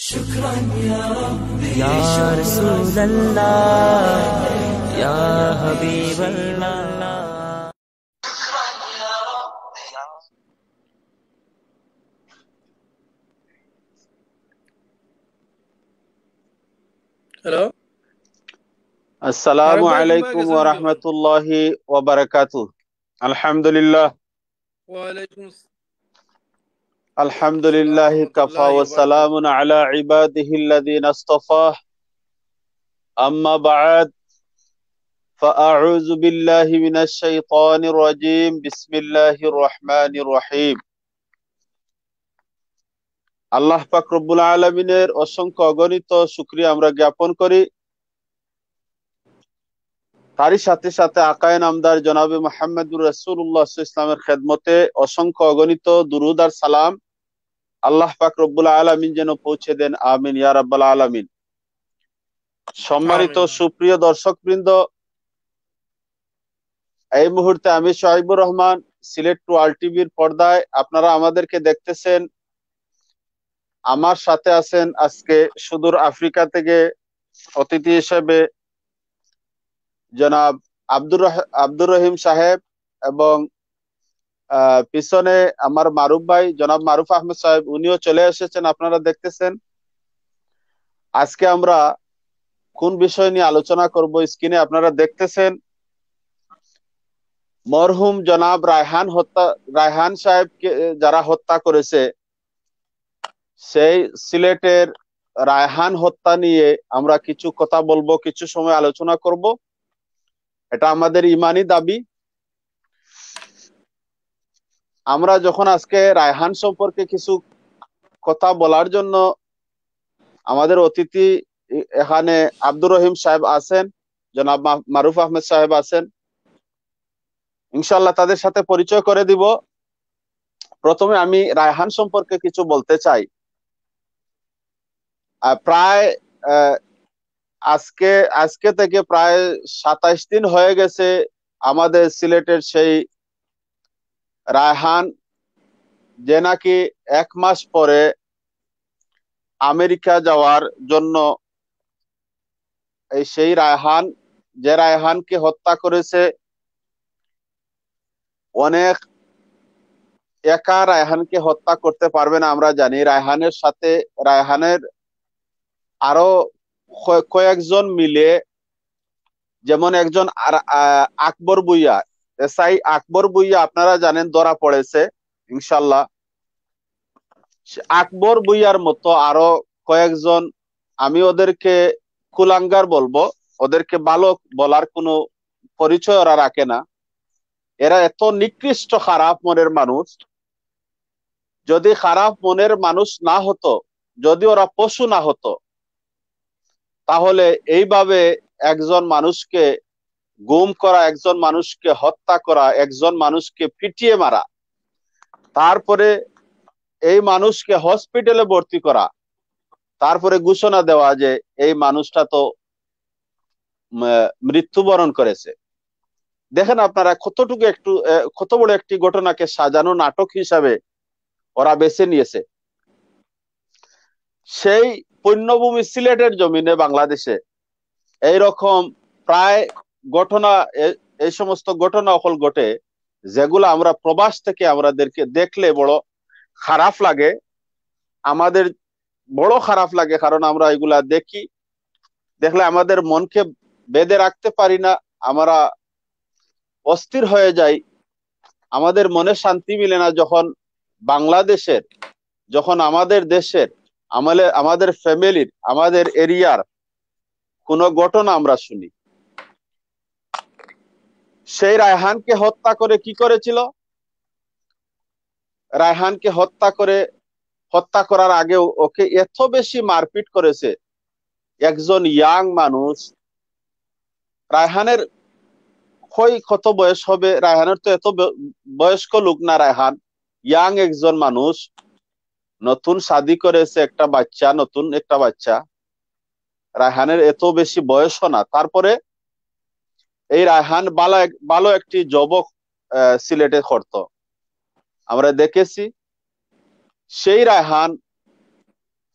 شكرا يا ربي يا رسول الله يا حبيب الله. Hello, আসসালামু ফারুক ভাই ঘুমায় আলাইকুম গেছেন ওয়া নাকি আবার? রাহমাতুল্লাহি ওয়া বারাকাতুহু। আলহামদুলিল্লাহ ওয়ালাইকুম আসসালাম আলহামদুলিল্লাহি কাফা রহমতুল্লাহি ওয়া ওয়া বারাকাতুহু। সালামুন আলা ইবাদিহিল্লাযীনা ইসতাফা। আম্মা বা'দ, ফাআউযু বিল্লাহি মিনাশ শাইতানির রাজীম। বিসমিল্লাহির রহমানির রহিম। আল্লাহ পাক রব্বুল আলামিনের অসংখ্য অগণিত শুকরিয়া আমরা জ্ঞাপন করি। তারই সাথে সাথে আকায়ে নামদার জনাবে মুহাম্মদুর রাসূলুল্লাহ সাল্লাল্লাহু আলাইহি ওয়াসাল্লামের খেদমতে অসংখ্য অগণিত দুরূদ আর সালাম আল্লাহ পাক রব্বুল আলামিন যেন পৌঁছে দেন, আমিন ইয়া রাব্বাল আলামিন। সম্মানিত আমিন। সুপ্রিয় দর্শকবৃন্দ, এই মুহূর্তে আমি শোয়েবুর রহমান, সিলেট ওয়ার্ল্ড টিভির পর্দায় আপনারা আমাদেরকে দেখতেছেন। আমার সাথে আছেন আজকে সুদূর আফ্রিকা থেকে অতিথি হিসেবে জনাব আব্দুর রহিম সাহেব, এবং পিছনে আমার মারুফ ভাই জনাব মারুফ আহমেদ সাহেব, উনিও চলে এসেছেন, আপনারা দেখতেছেন। আজকে আমরা কোন বিষয় নিয়ে আলোচনা করব স্ক্রিনে আপনারা দেখতেছেন। মরহুম জনাব রায়হান সাহেবকে যারা হত্যা করেছে, সেই সিলেটের রায়হান হত্যা নিয়ে আমরা কিছু কথা বলবো, কিছু সময় আলোচনা করব। এটা আমাদের ইমানি দাবি। আমরা যখন আজকে রায়হান সম্পর্কে কিছু কথা বলার জন্য আমাদের অতিথি এখানে আব্দুর রহিম সাহেব আছেন, জনাব মারুফ আহমেদ সাহেব আছেন, ইনশাল্লাহ তাদের সাথে পরিচয় করে দিব। প্রথমে আমি রায়হান সম্পর্কে কিছু বলতে চাই। প্রায় আজকে থেকে প্রায় 27 দিন হয়ে গেছে আমাদের সিলেটের সেই রায়হান, যে নাকি 1 মাস পরে আমেরিকা যাওয়ার জন্য সেই রায়হান, যে রায়হানকে হত্যা করেছে, অনেক একা রায়হানকে হত্যা করতে পারবে না আমরা জানি। রায়হানের সাথে রায়হানের আরো কয়েকজন মিলে, যেমন একজন আকবর বুইয়া, এসআই আকবর বুইয়া আপনারা জানেন ধরা পড়েছে ইনশাল্লাহ। আকবর বুইয়ার মতো আরো কয়েকজন, আমি ওদেরকে কুলাঙ্গার বলবো, ওদেরকে বালক বলার কোনো পরিচয় ওরা রাখে না। এরা এত নিকৃষ্ট খারাপ মনের মানুষ। যদি খারাপ মনের মানুষ না হতো, যদি ওরা পশু না হতো, তাহলে এইভাবে একজন মানুষকে গুম করা, একজন মানুষকে হত্যা করা, একজন মানুষকে পিটিয়ে মারা, তারপরে এই মানুষকে হসপিটালে ভর্তি করা, তারপরে ঘোষণা দেওয়া যে এই মানুষটা তো মৃত্যুবরণ করেছে। দেখেন আপনারা কত বড় একটি ঘটনাকে সাজানো নাটক হিসাবে ওরা বেছে নিয়েছে। সেই পুণ্যভূমি সিলেটের জমিনে বাংলাদেশে এইরকম প্রায় ঘটনা, এই সমস্ত ঘটনা অকল ঘটে যেগুলো আমরা প্রবাস থেকে আমাদেরকে দেখলে বড় খারাপ লাগে। আমাদের বড় খারাপ লাগে, কারণ আমরা এগুলা দেখলে আমাদের মনকে বেঁধে রাখতে পারি না, আমরা অস্থির হয়ে যাই, আমাদের মনে শান্তি মিলে না যখন বাংলাদেশের, যখন আমাদের দেশের, আমাদের ফ্যামিলির, আমাদের এরিয়ার কোনো ঘটনা আমরা শুনি। সেই রায়হানকে হত্যা করে কি করেছিল? রায়হানকে হত্যা করার আগেও ওকে এত বেশি মারপিট করেছে একজন ইয়াং মানুষ। রায়হানের কত বয়স হবে? রায়হানের তো এত বয়স্ক লোক না। রায়হান ইয়াং একজন মানুষ, নতুন শাদী করেছে, নতুন একটা বাচ্চা। রায়হানের এত বেশি বয়সও না। তারপরে এই রায়হান ভালো একটি যুবক সিলেটে করতো, আমরা দেখেছি। সেই রায়হান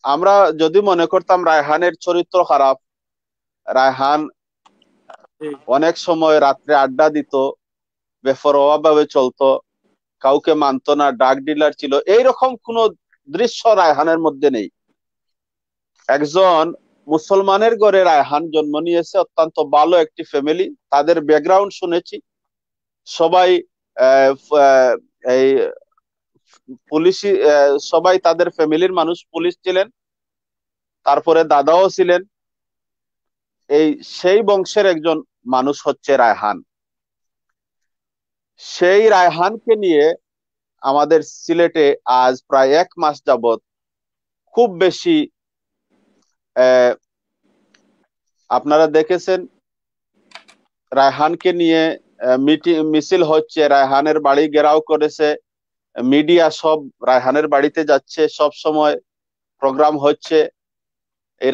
আমরা যদি মনে করতাম রায়হানের চরিত্র খারাপ, রায়হান অনেক সময় রাত্রে আড্ডা দিত, বেপরোয়া ভাবে চলতো, কাউকে মানতো না, ড্রাগ ডিলার ছিল, এইরকম কোন দৃশ্য রায়হানের মধ্যে নেই। একজন মুসলমানের ঘরে রায়হান জন্ম নিয়েছে, অত্যন্ত ভালো একটি ফ্যামিলি, তাদের ব্যাকগ্রাউন্ড শুনেছি, সবাই এই পুলিশি, সবাই তাদের ফ্যামিলির মানুষ পুলিশ ছিলেন, তারপরে দাদাও ছিলেন, এই সেই বংশের একজন মানুষ হচ্ছে রায়হান। সেই রায়হানকে নিয়ে আমাদের সিলেটে আজ প্রায় 1 মাস যাবত খুব বেশি, আপনারা দেখেছেন রায়হানকে নিয়ে মিছিল হচ্ছে, রায়হানের বাড়ি ঘেরাও করেছে, মিডিয়া সব রায়হানের বাড়িতে যাচ্ছে, সব সময় প্রোগ্রাম হচ্ছে, এই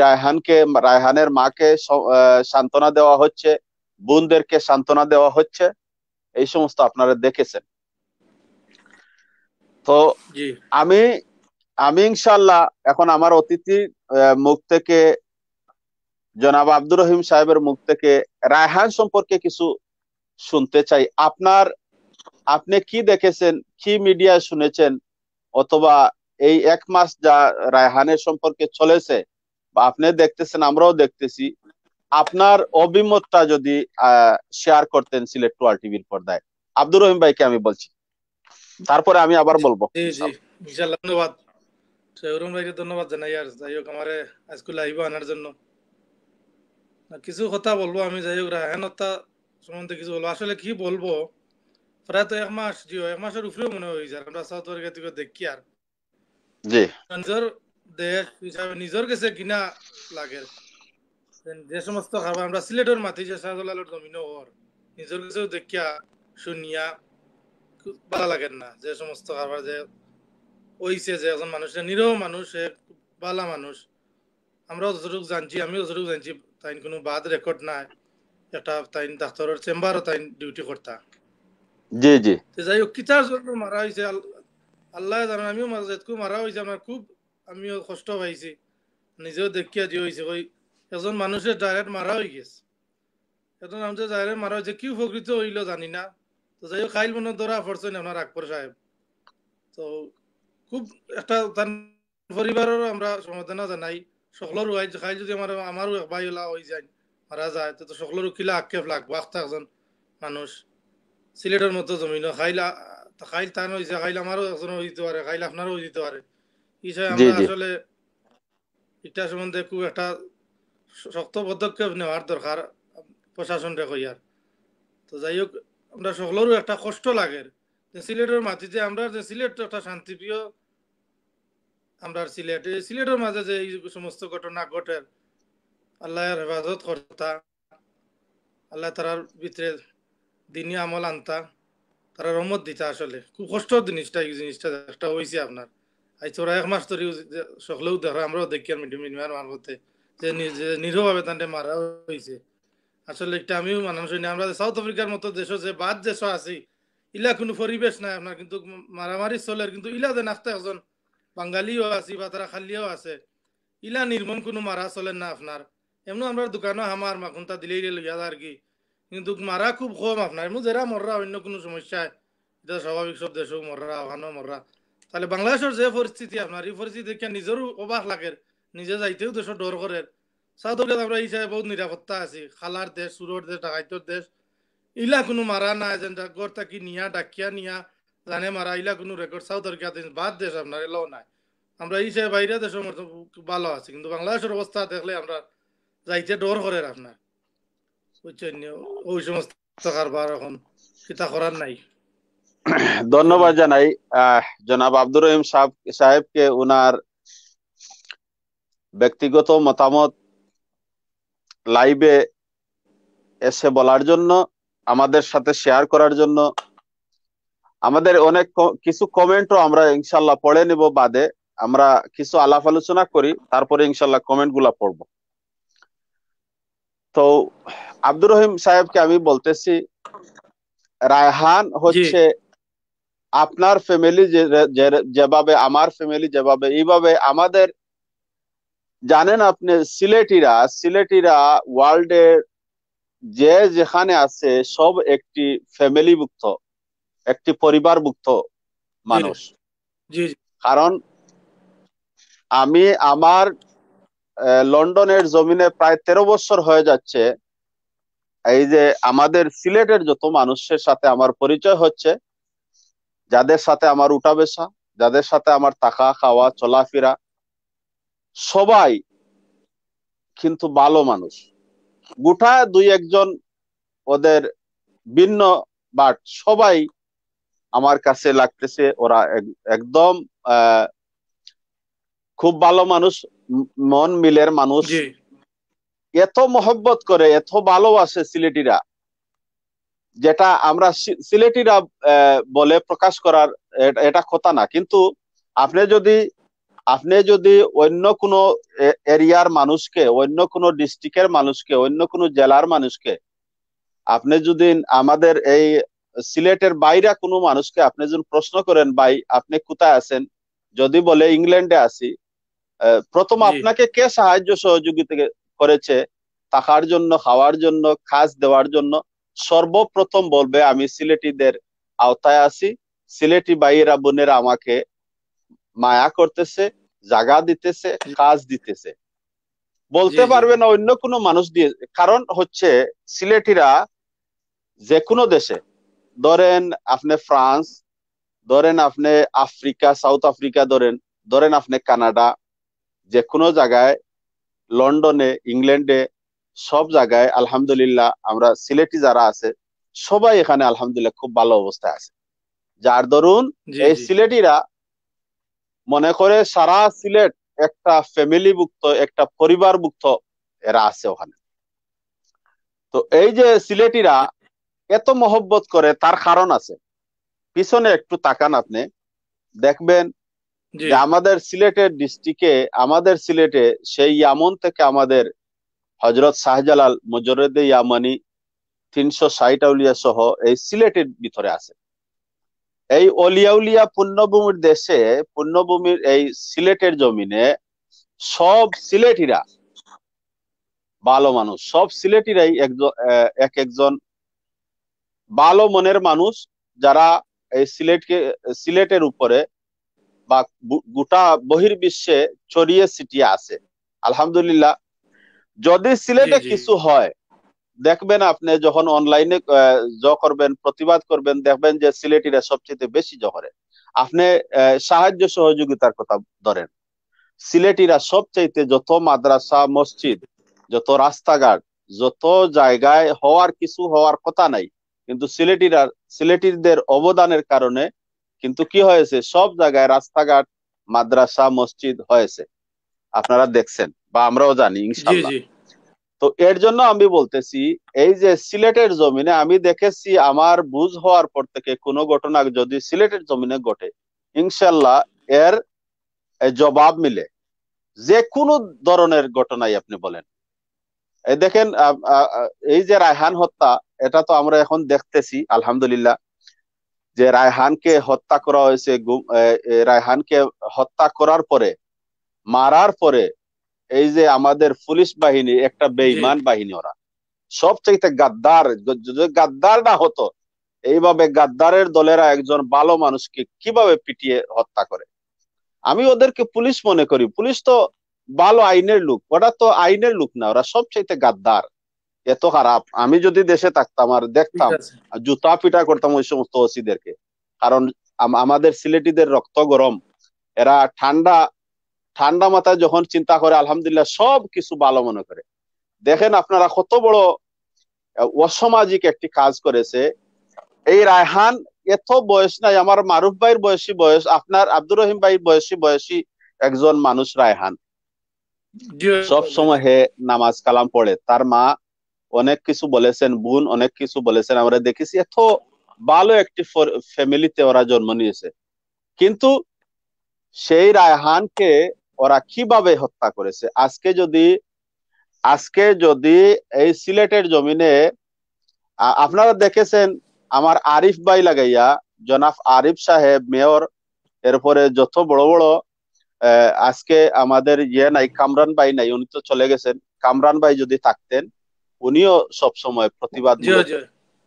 রায়হানের মাকে সান্ত্বনা দেওয়া হচ্ছে, বোনদেরকে সান্ত্বনা দেওয়া হচ্ছে, এই সমস্ত আপনারা দেখেছেন। তো আমি আমি ইনশাল্লাহ এখন আমার অতিথি মুখ থেকে, জনাব আব্দুর রহিম সাহেবের মুখ থেকে রায়হান সম্পর্কে কিছু শুনতে চাই। আপনি কি দেখেছেন, কি মিডিয়া শুনেছেন, অথবা এই 1 মাস যা রায়হানের সম্পর্কে চলেছে বা আপনি দেখতেছেন, আমরাও দেখতেছি, আপনার অভিমতটা যদি শেয়ার করতেন সিলেট টুয়াল টিভির পর্দায়। আব্দুর রহিম ভাইকে আমি বলছি, তারপরে আমি আবার বলবো। ধন্যবাদ শহরুম ভাইকে, ধন্যবাদ জানাই। আর যাই হোক আমার আজকে লাইভ আনার জন্য কিছু কথা বলবো আমি। যাই হোক রায়হান হত্যা সম্বন্ধে কিছু বলবো। আসলে কি বলবো, প্রায় তো 1 মাস, 1 মাসের উপরেও মনে হয়ে যায় আমরা সাউথ আফ্রিকা থেকে দেখি। আর নিজের দেশ হিসাবে নিজের কাছে কিনা লাগে যে সমস্ত খাবার আমরা সিলেটের মাটি, যে শাহজালালের জমিন ওর নিজের কাছেও দেখিয়া শুনিয়া খুব ভালো লাগে না। যে সমস্ত খাবার যে ওইছে, যে একজন মানুষের নিরহ মানুষ, ভালো মানুষ, আমরাও যতটুকু জানছি, আমিও যতটুকু জানছি, তাই কোনো বাদ রেকর্ড নাই। একটা তাই ডাক্তারের চেম্বারও তাই ডিউটি করতা। জি জি। যাই হোক কিতার জন্য মারা হয়েছে আল্লাহ জানেন, আমিও মারা হয়েছে, আমার খুব আমিও কষ্ট পাইছি, নিজেও দেখিয়া দিয়ে হয়েছে। ওই একজন মানুষের ডাইরেক্ট মারা হয়ে গেছে, এখন মানুষের ডাইরেক্ট মারা হয়েছে, কি উপকৃত হইল জানি না। তো যাই হোক খাইল মনে ধরা পড়ছেন আপনার আকবর সাহেব। তো খুব একটা তার পরিবারেরও আমরা সমবেদনা জানাই। সকলের খাইল যদি আমারও এক ভাই হয়ে যায়, মারা যায়, তো সকলের কিলা আক্ষেপ লাগবো। একজন মানুষ সিলেটের মতো জমিন খাইল তান হয়েছে, খাইল আমারও একজন হইতে পারে, খাইল আপনারও হইতে পারে। হিসাবে আমরা আসলে এটা সম্বন্ধে খুব একটা শক্ত পদক্ষেপ নেওয়ার দরকার প্রশাসনকে কইয়ার। তো যাই হোক আমরা সকলেরও একটা কষ্ট লাগে যে সিলেটের মাটিতে আমরা, যে সিলেট একটা শান্তিপ্রিয় আমরা সিলেটের মাঝে যে এই সমস্ত ঘটনা ঘটে, আল্লাহর হেফাজত করতা, আল্লাহ তারার ভিতরে দিনী আমল আনতা, তারা রহমত দিতা। আসলে খুব কষ্ট জিনিসটা, এই জিনিসটা একটা হয়েছে আপনার আজ তোরা 1 মাস ধরে সকলেও দেখা, আমরাও দেখি আর মিডিয়ার মারফতে যে নিরীহভাবে তান্ডে মারা হয়েছে। আসলে একটা আমিও মানুষ হইনি, আমরা সাউথ আফ্রিকার মতো দেশ, যে বাদ দেশ আছি, ইলা কোনো পরিবেশ নাই আপনার, কিন্তু মারামারি চলে, কিন্তু ইলা যে নাস্তা একজন বাঙালিও আছি বা তারা খালিয়াও আছে, ইলা নির্মম কোনো মারা চলে না আপনার। এমন আমরা দোকানও আমার মাখুনটা দিলেই লইয়া আর কি, কিন্তু মারা খুব কম আপনার। এমন যারা মররা অন্য কোনো সমস্যা, এটা স্বাভাবিক, সব দেশেও মররা, ওখানেও মররা। তাহলে বাংলাদেশের যে পরিস্থিতি আপনার, এই পরিস্থিতি দেখে নিজেরও অবাক লাগে, নিজে যাইতেও দেশের ডর করে। সাউথ আফ্রিকা আমরা এই হিসাবে বহুত নিরাপত্তা আছি, খালার দেশ, সুরর দেশ, ডাকাইতর দেশ, ইলা কোনো মারা নাই, যেন গড় থাকি নিয়া ডাকিয়া নিয়া জানে মারা, ইলা কোনো রেকর্ড সাউথ আফ্রিকা বাদ দেশ আপনার এলাও নাই। আমরা এই হিসাবে বাইরে দেশের মতো ভালো আছি, কিন্তু বাংলাদেশের অবস্থা দেখলে আমরা যাইতে ডর করে আপনার, বুঝছেন? ওই সমস্ত কারবার এখন কিতা করার নাই। ধন্যবাদ জানাই জনাব আব্দুর রহিম সাহেবকে ওনার ব্যক্তিগত মতামত লাইভে এসে বলার জন্য, আমাদের সাথে শেয়ার করার জন্য। আমাদের অনেক কিছু কমেন্টও আমরা ইনশাল্লাহ পড়ে নেব, বাদে আমরা কিছু আলাপ আলোচনা করি, তারপরে ইনশাল্লাহ কমেন্ট গুলা পড়বো। তো আব্দুর রহিম সাহেবকে আমি বলতেছি, রায়হান হচ্ছে আপনার ফ্যামিলি যেভাবে, আমার ফ্যামিলি যেভাবে, এইভাবে আমাদের জানেন আপনি সিলেটিরা ওয়ার্ল্ডের যে যেখানে আছে সব একটি ফ্যামিলিভুক্ত, একটি পরিবারভুক্ত জি মানুষ। জি জি কারণ আমি আমার লন্ডনের জমিনে প্রায় 13 বছর হয়ে যাচ্ছে। এই যে আমাদের সিলেটের যত মানুষের সাথে আমার পরিচয় হচ্ছে, যাদের সাথে আমার উঠা বসা, যাদের সাথে আমার থাকা খাওয়া চলাফেরা, সবাই কিন্তু ভালো মানুষ। গোটা দুই একজন ওদের ভিন্ন, বাট সবাই আমার কাছে লাগতেছে ওরা একদম আহ খুব ভালো মানুষ, মন মিলের মানুষ। জি এত মহব্বত করে, এত ভালোবাসে সিলেটিরা, যেটা আমরা সিলেটিরা বলে প্রকাশ করার এটা কথা না। কিন্তু আপনি যদি অন্য কোনো এরিয়ার মানুষকে, অন্য কোনো ডিস্ট্রিক্টের মানুষকে, অন্য কোনো জেলার মানুষকে, আপনি যদি আমাদের এই সিলেটের বাইরে কোনো মানুষকে আপনি যদি প্রশ্ন করেন, ভাই আপনি কোথায় আছেন, যদি বলে ইংল্যান্ডে আছি, প্রথম জি আপনাকে কে সাহায্য সহযোগিতা করেছে থাকার জন্য, খাওয়ার জন্য, কাজ দেওয়ার জন্য, সর্বপ্রথম বলবে আমি সিলেটিদের আওতায় আছি, সিলেটি ভাইয়েরা বোনেরা আমাকে মায়া করতেছে, জায়গা দিতেছে, কাজ দিতেছে। জি বলতে জি পারবে না অন্য কোনো মানুষ দিয়ে। কারণ হচ্ছে সিলেটিরা যে কোনো দেশে, ধরেন আপনি ফ্রান্স, ধরেন আপনি আফ্রিকা, সাউথ আফ্রিকা, ধরেন ধরেন আপনি কানাডা, যে কোনো জায়গায়, লন্ডনে, ইংল্যান্ডে, সব জায়গায় আলহামদুলিল্লাহ আমরা সিলেটি যারা আছে সবাই এখানে আলহামদুলিল্লাহ খুব ভালো অবস্থায় আছে। যার দরুন জি এই জি সিলেটিরা মনে করে সারা সিলেট একটা ফ্যামিলিভুক্ত, একটা পরিবারভুক্ত এরা আছে ওখানে। তো এই যে সিলেটিরা এত মহব্বত করে, তার কারণ আছে। পিছনে একটু তাকান আপনি, দেখবেন জি যে আমাদের সিলেটের ডিস্ট্রিক্টে, আমাদের সিলেটে সেই ইয়ামন থেকে আমাদের হজরত শাহজালাল মুজররদে ইয়ামানি 360 আউলিয়া সহ এই সিলেটের ভিতরে আছে। এই অলিয়াউলিয়া পুণ্যভূমির দেশে, পুণ্যভূমির এই সিলেটের জমিনে সব সিলেটিরা ভালো মানুষ, সব সিলেটিরাই এক একজন ভালো মনের মানুষ, যারা এই সিলেটের উপরে বা গোটা বহির্বিশ্বে ছড়িয়ে ছিটিয়ে আছে আলহামদুলিল্লাহ। যদি জি সিলেটে জি কিছু হয়, দেখবেন আপনি যখন অনলাইনে করবেন, প্রতিবাদ করবেন, দেখবেন যে সিলেটিরা সবচেয়ে বেশি করে। আপনি সাহায্য সহযোগিতার কথা ধরেন, সিলেটিরা সবচাইতে যত মাদ্রাসা, মসজিদ, যত রাস্তাঘাট, যত জায়গায় হওয়ার কথা নাই, কিন্তু সিলেটিদের অবদানের কারণে কিন্তু কি হয়েছে, সব জায়গায় রাস্তাঘাট, মাদ্রাসা, মসজিদ হয়েছে। আপনারা দেখছেন বা আমরাও জানি জি ইনশাল্লাহ। জি তো এর জন্য আমি বলতেছি, এই যে সিলেটের জমিনে আমি দেখেছি, আমার বুঝ হওয়ার পর থেকে কোনো ঘটনা যদি সিলেটের জমিনে ঘটে, ইনশাল্লাহ এর জবাব মিলে। যে কোনো ধরনের ঘটনাই আপনি বলেন, এই দেখেন এই যে রায়হান হত্যা, এটা তো আমরা এখন দেখতেছি আলহামদুলিল্লাহ, যে রায়হানকে হত্যা করা হয়েছে। রায়হানকে হত্যা করার পরে, মারার পরে, এই যে আমাদের পুলিশ বাহিনী একটা জি বেঈমান বাহিনী, ওরা সবচাইতে গাদ্দার। যদি গাদ্দার না হতো, এইভাবে গাদ্দারের দলেরা একজন ভালো মানুষকে কিভাবে পিটিয়ে হত্যা করে? আমি ওদেরকে পুলিশ মনে করি। পুলিশ তো ভালো আইনের লোক, ওরা তো আইনের লোক না, ওরা সবচাইতে গাদ্দার। এত খারাপ। আমি যদি দেশে থাকতাম আর ঠিক দেখতাম, আছে জুতা পিটা করতাম ওই সমস্ত ওসিদেরকে। কারণ আমাদের সিলেটিদের রক্ত গরম, এরা ঠান্ডা ঠান্ডা মাথায় যখন চিন্তা করে আলহামদুলিল্লাহ সব কিছু ভালো মনে করে। দেখেন আপনারা কত বড় অসামাজিক একটি কাজ করেছে এই রায়হান। এত বয়স নাই, আমার মারুফ ভাইয়ের বয়স, আপনার আব্দুর রহিম ভাইয়ের বয়সী একজন মানুষ রায়হান। জি সব জি সময় হে নামাজ কালাম পড়ে, তার মা অনেক কিছু বলেছেন, বোন অনেক কিছু বলেছেন, আমরা দেখেছি। এত ভালো একটি ফ্যামিলিতে ওরা জন্ম নিয়েছে, কিন্তু সেই রায়হানকে ওরা কিভাবে হত্যা করেছে? আজকে যদি এই সিলেটের জমিনে আপনারা দেখেছেন, আমার আরিফ ভাই লাগাইয়া, জনাব আরিফ সাহেব মেয়র, এরপরে যত বড় বড় আজকে আমাদের নাই, কামরান ভাই নাই, উনি তো চলে গেছেন। কামরান ভাই যদি থাকতেন, উনিও সব সময় প্রতিবাদমূলক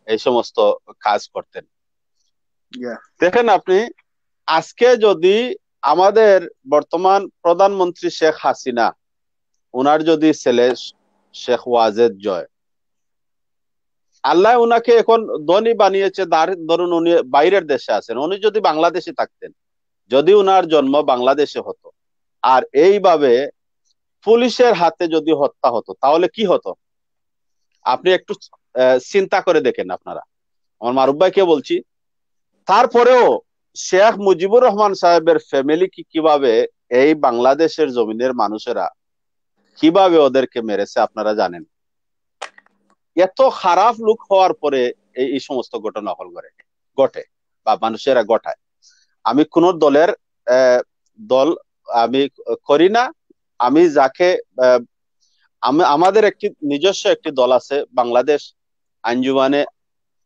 এই সমস্ত কাজ করতেন। দেখেন আপনি, আজকে যদি আমাদের বর্তমান প্রধানমন্ত্রী শেখ হাসিনা, উনার যদি ছেলে শেখ ওয়াজেদ জয়, আল্লাহ উনাকে এখন ধনী বানিয়েছে, ধরুন উনি বাইরের দেশে আছেন, উনি যদি বাংলাদেশে থাকতেন, যদি উনার জন্ম বাংলাদেশে হতো, আর এইভাবে পুলিশের হাতে যদি হত্যা হতো, তাহলে কি হতো? আপনি একটু চিন্তা করে দেখেন আপনারা। আমার মারুফ ভাইকে বলছি, তারপরেও শেখ মুজিবুর রহমান সাহেবের ফ্যামিলি কিভাবে এই বাংলাদেশের জমিনের মানুষেরা কিভাবে ওদেরকে মেরেছে আপনারা জানেন। এত খারাপ লোক হওয়ার পরে এই সমস্ত ঘটনা ঘটে বা মানুষেরা ঘটায়। আমি কোন দলের দল আমি করি না। আমি যাকে আমাদের একটি নিজস্ব একটি দল আছে, বাংলাদেশ আঞ্জুমানে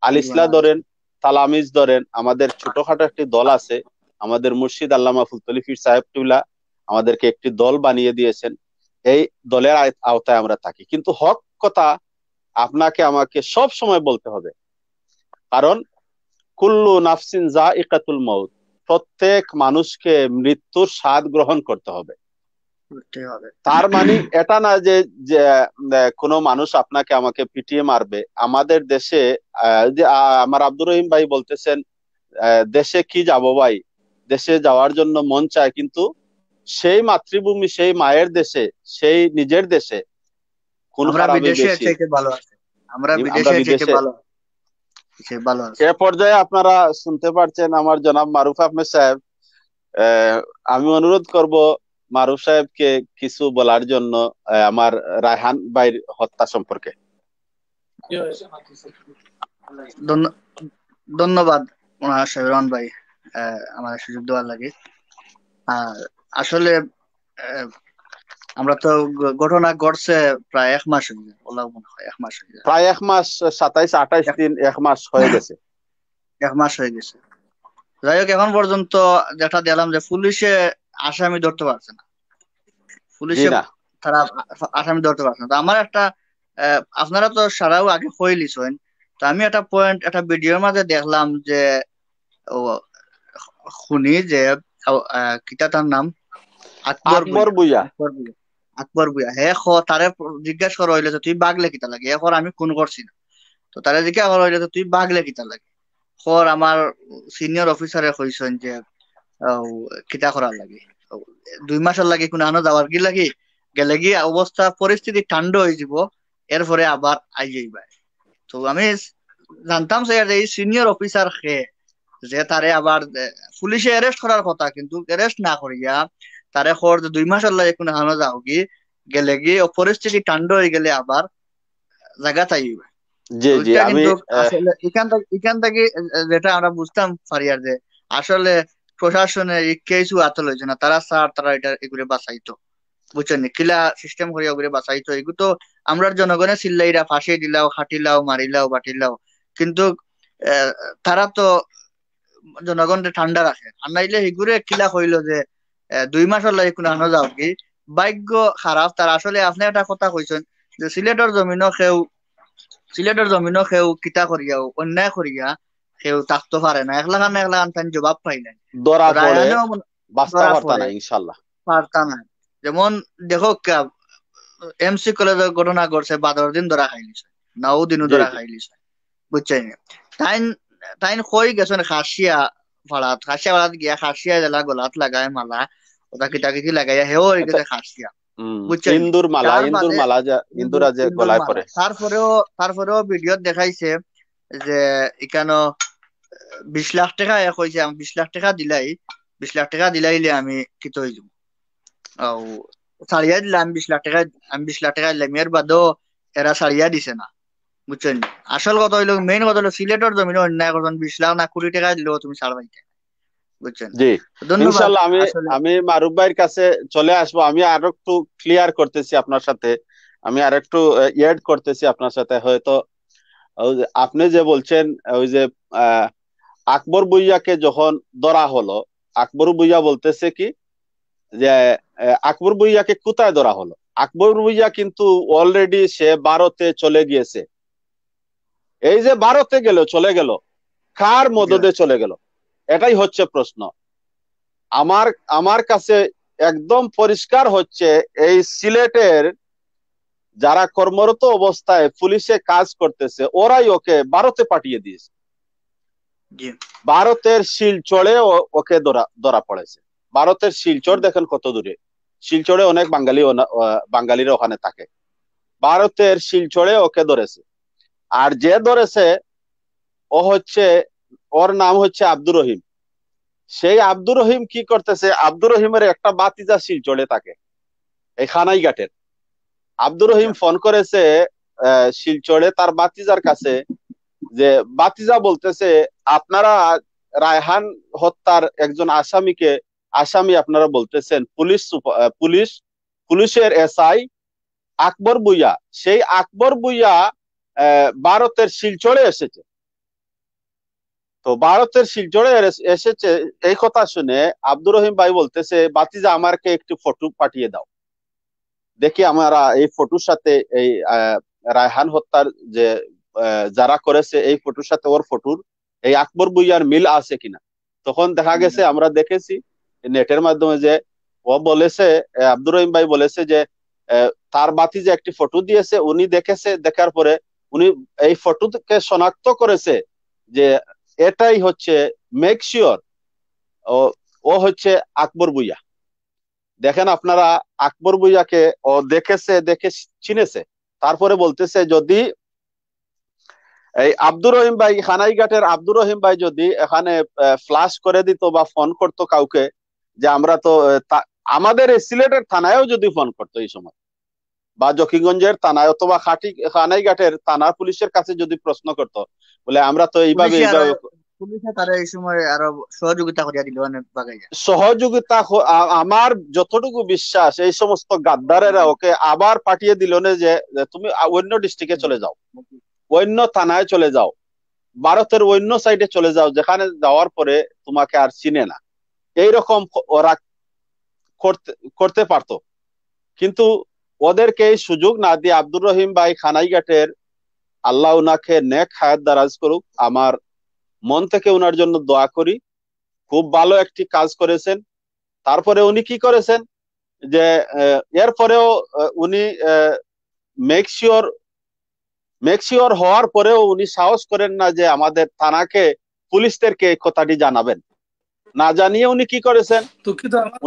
আল ইসলাহ ধরেন, তালামিজ ধরেন, আমাদের ছোটখাটো একটি দল আছে। আমাদের মুর্শিদ আল্লামা ফুলতলি পীর সাহেব টিউলা আমাদেরকে একটি দল বানিয়ে দিয়েছেন। এই দলের আওতায় আমরা থাকি, কিন্তু হক কথা আপনাকে আমাকে সব সময় বলতে হবে, কারণ কুল্লু নাফসিন যায়িকাতুল মাউত, প্রত্যেক মানুষকে মৃত্যুর স্বাদ গ্রহণ করতে হবে। তার মানে এটা না যে কোনো মানুষ আপনাকে আমাকে পিটিয়ে মারবে। আমাদের দেশে যে আমার আব্দুর রহিম ভাই বলতেছেন দেশে কি যাব ভাই, দেশে যাওয়ার জন্য মন চায়, কিন্তু সেই মাতৃভূমি, সেই মায়ের দেশে, সেই নিজের দেশে কোন খারাপই বেশি। আমরা বিদেশে এ পর্যায়ে আপনারা শুনতে পারছেন আমার জনাব মারুফ আহমেদ সাহেব। আমি অনুরোধ করব মারুফ সাহেবকে কিছু বলার জন্য আমার রায়হান ভাইয়ের হত্যা সম্পর্কে। ধন্যবাদ রহমান ভাই আমার সুযোগ দেওয়ার লাগে। আসলে আমরা তো ঘটনা ঘটছে প্রায় 1 মাস হয়ে যায়, মনে হয় 1 মাস হয়ে যায়, প্রায় 1 মাস 27-28 দিন, 1 মাস হয়ে গেছে। 1 মাস হয়ে গেছে। যাই হোক, এখন পর্যন্ত যেটা দেখলাম যে পুলিশে আসামি ধরতে পারছে না, পুলিশে তারা আসামি ধরতে পারছে না। তো আমার একটা আপনারা তো সারাও আগে হইলিছেন, তো আমি একটা পয়েন্ট একটা ভিডিওর মাঝে দেখলাম যে খুনি যে কিতা তার নাম আকবর বুয়া হে তারে জিজ্ঞাসা করা হইলে তুই বাগলে কিতা লাগে, এখন আমি খুন করছি না। তো তারে জিজ্ঞাসা করা হইলে তুই বাগলে কিতা লাগে, আমার সিনিয়র অফিসারে কইছেন যে কিতা করার লাগে, 2 মাসের লাগে কোন আনো যাওয়ার কি লাগে, গেলে গিয়ে অবস্থা পরিস্থিতি ঠান্ডা হয়ে যাব, এরপরে আবার আই যাইবা। তো আমি জানতাম যে এই সিনিয়র অফিসার খে যে তারে আবার পুলিশে অ্যারেস্ট করার কথা, কিন্তু অ্যারেস্ট না করিয়া তারে খর 2 মাসের লাগে কোন আনো যাও কি, গেলে গিয়ে পরিস্থিতি ঠান্ডা হয়ে গেলে আবার জায়গা চাইবা। জি জি, আমি এখান থেকে যেটা আমরা বুঝতাম পারি আর যে আসলে প্রশাসনের কিছু আতল হয়েছে না, তারা স্যার তারা এটা এগুলো বাঁচাইতো, বুঝছেন, কিলা সিস্টেম করিয়া ওগুলো বাঁচাইতো। এগুলো তো আমরা জনগণের চিল্লাইরা ফাঁসিয়ে দিলাও, খাটিলাও, মারিলাও, বাটিলাও, কিন্তু তারা তো জনগণকে ঠান্ডা রাখে। আর নাইলে এগুলো কিলা হইল যে 2 মাসের লাগে কোনো আনো যাও কি, ভাগ্য খারাপ তার। আসলে আপনি একটা কথা কইছেন যে সিলেটের জমিনও কেউ কিতা করিয়াও অন্যায় করিয়া কেউ থাকতে পারে না, একলা তাই জবাব পাই নাই, পারতা না। যেমন দেখো এমসি কলেজের ঘটনা ঘটছে, 12 দিন ধরা খাইলিছে, 9 দিনও ধরা খাইলিছে, বুঝছেন। তাই কই গেছেন খাসিয়া ভাড়াত গিয়া খাসিয়া জেলা গলাত লাগায় মালা, ওটা কিতা কিতি লাগাইয়া হেও হয়ে গেছে খাসিয়া, তারপরেও ভিডিও দেখাইছে যে এখানে 20 লাখ টাকা কইছে, 20 লাখ টাকা দিলাইলে আমি কিত হয়ে যাব, ছাড়িয়া দিলাম 20 লাখ টাকা, আমি 20 লাখ টাকা দিলাম, এর বাদেও এরা ছাড়িয়া দিছে না, বুঝছেন। আসল কথা হইলো, মেইন কথা হলো সিলেটের জমিনে অন্যায় করছেন, 20 লাখ না 20 টাকা দিলেও তুমি ছাড়বাইতে, বুঝছেন। জি ইনশাআল্লাহ আমি মারুফ ভাইয়ের কাছে চলে আসবো। আমি আরো একটু ক্লিয়ার করতেছি আপনার সাথে, আমি আর একটু এড করতেছি আপনার সাথে। হয়তো আপনি যে বলছেন ওই যে আকবর বুইয়াকে যখন ধরা হলো, আকবর বুইয়া বলতেছে কি যে আকবর ভুইয়াকে কোথায় ধরা হলো। আকবর ভুইয়া কিন্তু অলরেডি সে ভারতে চলে গিয়েছে। এই যে ভারতে চলে গেল, কার মদদে চলে গেল, এটাই হচ্ছে প্রশ্ন। আমার আমার কাছে একদম পরিষ্কার হচ্ছে, এই সিলেটের যারা কর্মরত অবস্থায় পুলিশে কাজ করতেছে ওরাই ওকে ভারতে পাঠিয়ে দিয়েছে। ভারতের শিলচরে ওকে ধরা পড়েছে। ভারতের শিলচর দেখেন কত দূরে, শিলচরে অনেক বাঙালিরা ওখানে থাকে। ভারতের শিলচরে ওকে ধরেছে। আর যে ধরেছে ওর নাম হচ্ছে আব্দুর রহিম। সেই আব্দুর রহিম কি করতেছে, আব্দুর রহিমের একটা বাতিজা শিলচরে থাকে, এই খানাইঘাটের। আব্দুর রহিম ফোন করেছে শিলচরে তার বাতিজার কাছে, যে বাতিজা বলতেছে আপনারা রায়হান হত্যার একজন আসামি আপনারা বলতেছেন পুলিশের এসআই আকবর ভুইয়া। সেই আকবর ভুইয়া ভারতের শিলচরে এসেছে। তো ভারতের শিলচরে এসেছে, এই কথা শুনে আব্দুর রহিম ভাই বলতেছে বাতিজা আমাকে একটু ফটো পাঠিয়ে দাও, দেখি আমরা এই ফটোর সাথে এই রায়হান হত্যার যে যারা করেছে এই ফটোর সাথে ওর ফটোর এই আকবর ভুইয়ার মিল আছে কিনা। তখন দেখা গেছে, আমরা দেখেছি নেটের মাধ্যমে, যে ও বলেছে, আব্দুর রহিম ভাই বলেছে যে তার বাতিজা একটি ফটো দিয়েছে, উনি দেখেছে, দেখার পরে উনি এই ফটোকে শনাক্ত করেছে যে এটাই হচ্ছে মেক শিওর ও হচ্ছে আকবর ভুইয়া। দেখেন আপনারা, আকবর ভুইয়াকে ও দেখে চিনেছে। তারপরে বলতেছে যদি এই আব্দুর রহিম ভাই, খানাইঘাটের আব্দুর রহিম ভাই যদি এখানে ফ্লাশ করে দিত বা ফোন করতো কাউকে, যে আমরা তো আমাদের এই সিলেটের থানায়ও যদি ফোন করতো এই সময়, বা জকিগঞ্জের থানায় অথবা খানাইঘাটের থানার পুলিশের কাছে যদি প্রশ্ন করতো, বলে আমরা তো এইভাবে পুলিশে তারা এই সময় আরো সহযোগিতা করিয়া দিল, অনেক বাগাইয়া সহযোগিতা। আমার যতটুকু বিশ্বাস, এই সমস্ত গাদ্দারেরা ওকে আবার পাঠিয়ে দিল না, যে তুমি অন্য ডিস্ট্রিক্টে চলে যাও, অন্য থানায় চলে যাও, ভারতের অন্য সাইডে চলে যাও, যেখানে যাওয়ার পরে তোমাকে আর চিনে না। এইরকম ওরা করতে পারতো, কিন্তু ওদেরকে এই সুযোগ না দিয়ে আব্দুর রহিম ভাই খানাইঘাটের, আল্লাহ উনাকে নেক হায়াত দারাজ করুক, আমার মন থেকে উনার জন্য দোয়া করি, খুব ভালো একটি কাজ করেছেন। তারপরে উনি কি করেছেন, যে এরপরেও উনি মেক শিওর হওয়ার পরেও উনি সাহস করেন না যে আমাদের থানাকে, পুলিশদেরকে এই কথাটি জানাবেন। না জানিয়ে উনি কি করেছেন,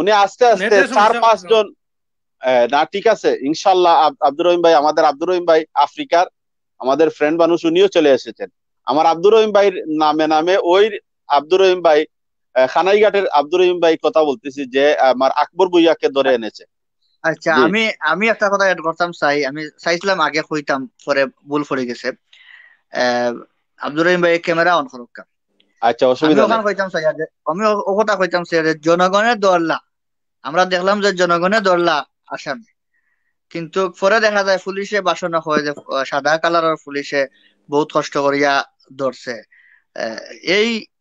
উনি আস্তে আস্তে 4-5 জন, না ঠিক আছে ইনশাল্লাহ, আব্দুর রহিম ভাই, আমাদের আব্দুর রহিম ভাই আফ্রিকার আমাদের ফ্রেন্ড মানুষ, উনিও চলে এসেছেন। আমার আব্দুর রহিম ভাইয়ের নামে ওই আব্দুর রহিম ভাই, খানাইঘাটের আব্দুর রহিম ভাই কথা বলতেছি, যে আমার আকবর ভুইয়াকে ধরে এনেছে। আচ্ছা, আমি একটা কথা এড করতাম আমি চাইছিলাম আগে কইতাম, পরে ভুল করে গেছে। আব্দুর রহিম ভাই ক্যামেরা অন করুক। আচ্ছা, অসুবিধা নেই। আমি ও কথা কইতাম যে জনগণের দরলা, আমরা দেখলাম যে জনগণের দরলা আসামি, কিন্তু পরে দেখা যায় পুলিশে বাসনা হয় যে সাদা কালারের পুলিশে বহুত কষ্ট করিয়া ধরছে।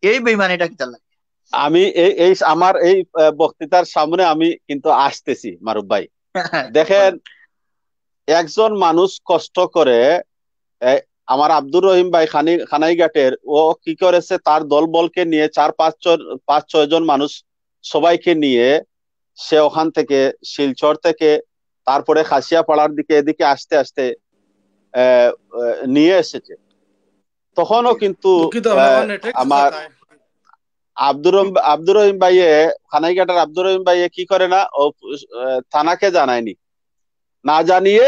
এই বেইমানিটা কি লাগে? আমি আমার এই বক্তৃতার সামনে আমি কিন্তু আসতেছি মারুফ ভাই। দেখেন, একজন মানুষ কষ্ট করে, আমার আব্দুর রহিম ভাই খানাইঘাটের, ও কি করেছে, তার দলবলকে নিয়ে 4-5-6 জন মানুষ সবাইকে নিয়ে সে ওখান থেকে শিলচর থেকে তারপরে খাসিয়াপাড়ার দিকে এদিকে আস্তে আস্তে নিয়ে তখনও কিন্তু আমার আব্দুর রহিম ভাইয়ে, খানাইঘাটের আব্দুর রহিম ভাইয়ে কি করে না, ও থানাকে জানায়নি। না জানিয়ে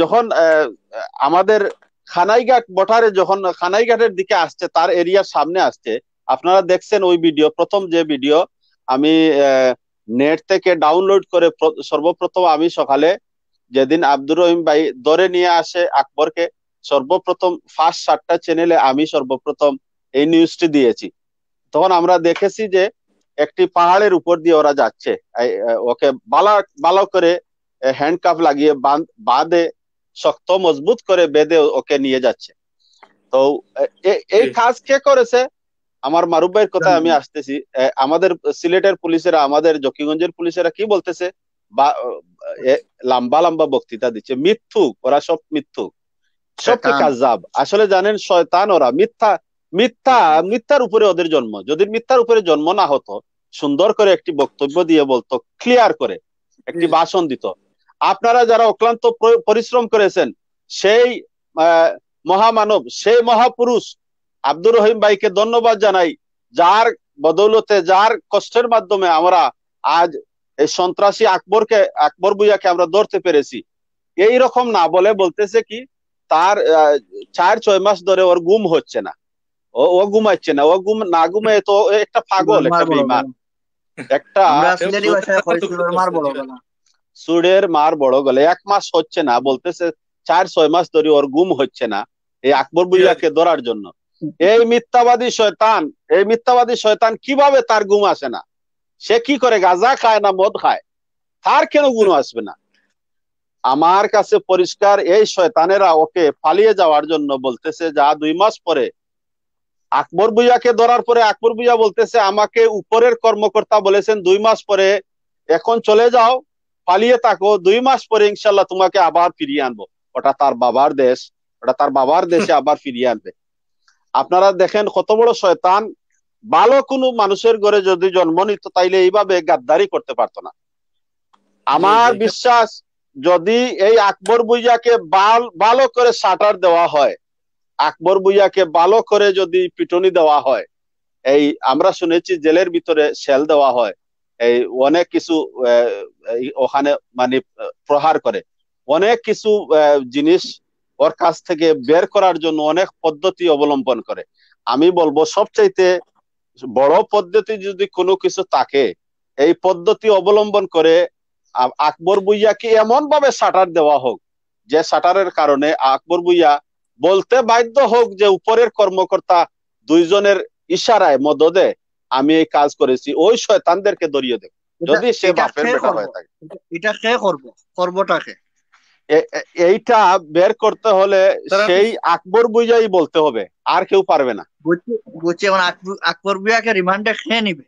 যখন আমাদের খানাইঘাট বটারে, যখন খানাইঘাটের দিকে আসছে, তার এরিয়ার সামনে আসছে, আপনারা দেখছেন ওই ভিডিও, প্রথম যে ভিডিও আমি নেট থেকে ডাউনলোড করে, সর্বপ্রথম আমি সকালে যেদিন আব্দুর রহিম ভাই ধরে নিয়ে আসে আকবরকে, সর্বপ্রথম ফার্স্ট 7টা চ্যানেলে আমি সর্বপ্রথম এই নিউজটি দিয়েছি। তখন আমরা দেখেছি যে একটি পাহাড়ের উপর দিয়ে ওরা যাচ্ছে, ওকে ভালো করে হ্যান্ডকাফ লাগিয়ে বাঁধে, শক্ত মজবুত করে বেঁধে ওকে নিয়ে যাচ্ছে। তো এই কাজ কে করেছে, আমার মারুফ ভাইয়ের কথা আমি ধন্যবাদ। আসতেছি। আমাদের সিলেটের পুলিশেরা, আমাদের জকিগঞ্জের পুলিশেরা কি বলতেছে, বা লম্বা লম্বা বক্তৃতা দিচ্ছে, মিথ্যুক, ওরা সব মিথ্যুক, সবকে শয়তান। কাজ্জাব। আসলে জানেন শয়তান, ওরা মিথ্যা, মিথ্যা, মিথ্যার উপরে ওদের জন্ম। যদি মিথ্যার উপরে জন্ম না হতো, সুন্দর করে একটি বক্তব্য দিয়ে বলতো, ক্লিয়ার করে একটি ভাষণ দিত। আপনারা যারা অক্লান্ত পরিশ্রম করেছেন, সেই মহামানব, সেই মহাপুরুষ আব্দুর রহিম ভাইকে ধন্যবাদ জানাই, যার বদৌলতে, যার কষ্টের মাধ্যমে আমরা আজ এই সন্ত্রাসী আকবর ভুইয়াকে আমরা ধরতে পেরেছি। এই রকম না বলে বলতেছে কি, তার 4-6 মাস ধরে ওর ঘুম হচ্ছে না, ও ঘুমাচ্ছে না, ও না ঘুমায় তো একটা পাগল, একটা মার বড় বেঈমান, গলা। একটা আমরা সিলেটি ভাষায় কই সুরের মার বড় গলা। সুরের মার বড় গলে। 1 মাস হচ্ছে না, বলতেছে 4-6 মাস ধরে ওর ঘুম হচ্ছে না এই আকবর ভুইয়াকে ধরার জন্য। এই মিথ্যাবাদী শয়তান, এই মিথ্যাবাদী শয়তান কিভাবে তার ঘুম আসে না? সে কি করে, গাঁজা খায় না মদ খায়? তার কেন ঘুম আসবে না? আমার কাছে পরিষ্কার, এই শয়তানেরা ওকে পালিয়ে যাওয়ার জন্য বলতেছে, যা 2 মাস পরে আকবর ভুইয়াকে ধরার পরে আকবর ভুইয়া বলতেছে, আমাকে উপরের কর্মকর্তা বলেছেন 2 মাস পরে, এখন চলে যাও, পালিয়ে থাকো, 2 মাস পরে ইনশাল্লাহ তোমাকে আবার ফিরিয়ে আনবো। ওটা তার বাবার দেশ, ওটা তার বাবার দেশে আবার ফিরিয়ে আনবে। আপনারা দেখেন কত বড় শয়তান। ভালো কোনো মানুষের ঘরে যদি জন্ম নিত, তাইলে এইভাবে গাদ্দারি করতে পারতো না। আমার বিশ্বাস, যদি এই আকবর ভুইয়াকে ভালো করে শাটার দেওয়া হয়, আকবর ভুইয়াকে ভালো করে যদি পিটুনি দেওয়া হয়, এই আমরা শুনেছি জেলের ভিতরে সেল দেওয়া হয়, এই অনেক কিছু ওখানে মানে প্রহার করে, অনেক কিছু জিনিস ওর কাছ থেকে বের করার জন্য অনেক পদ্ধতি অবলম্বন করে। আমি বলবো সবচাইতে বড় পদ্ধতি যদি কোনো কিছু থাকে, এই পদ্ধতি অবলম্বন করে আকবর ভুইয়াকে এমন ভাবে শাটার দেওয়া হোক, যে শাটারের কারণে আকবর ভুইয়া বলতে বাধ্য হোক যে উপরের কর্মকর্তা 2 জনের ইশারায়, মদদে আমি এই কাজ করেছি, ওই শয়তানদেরকে ধরিয়ে দেব, যদি সে বাপের বেটা হয়ে থাকে। এটা কে করবোটাকে এইটা বের করতে হলে সেই আকবর ভুইয়াই বলতে হবে, আর কেউ পারবে না। বুঝছি। এখন আকবর ভুইয়াকে রিমান্ডে খেয়ে নিবে।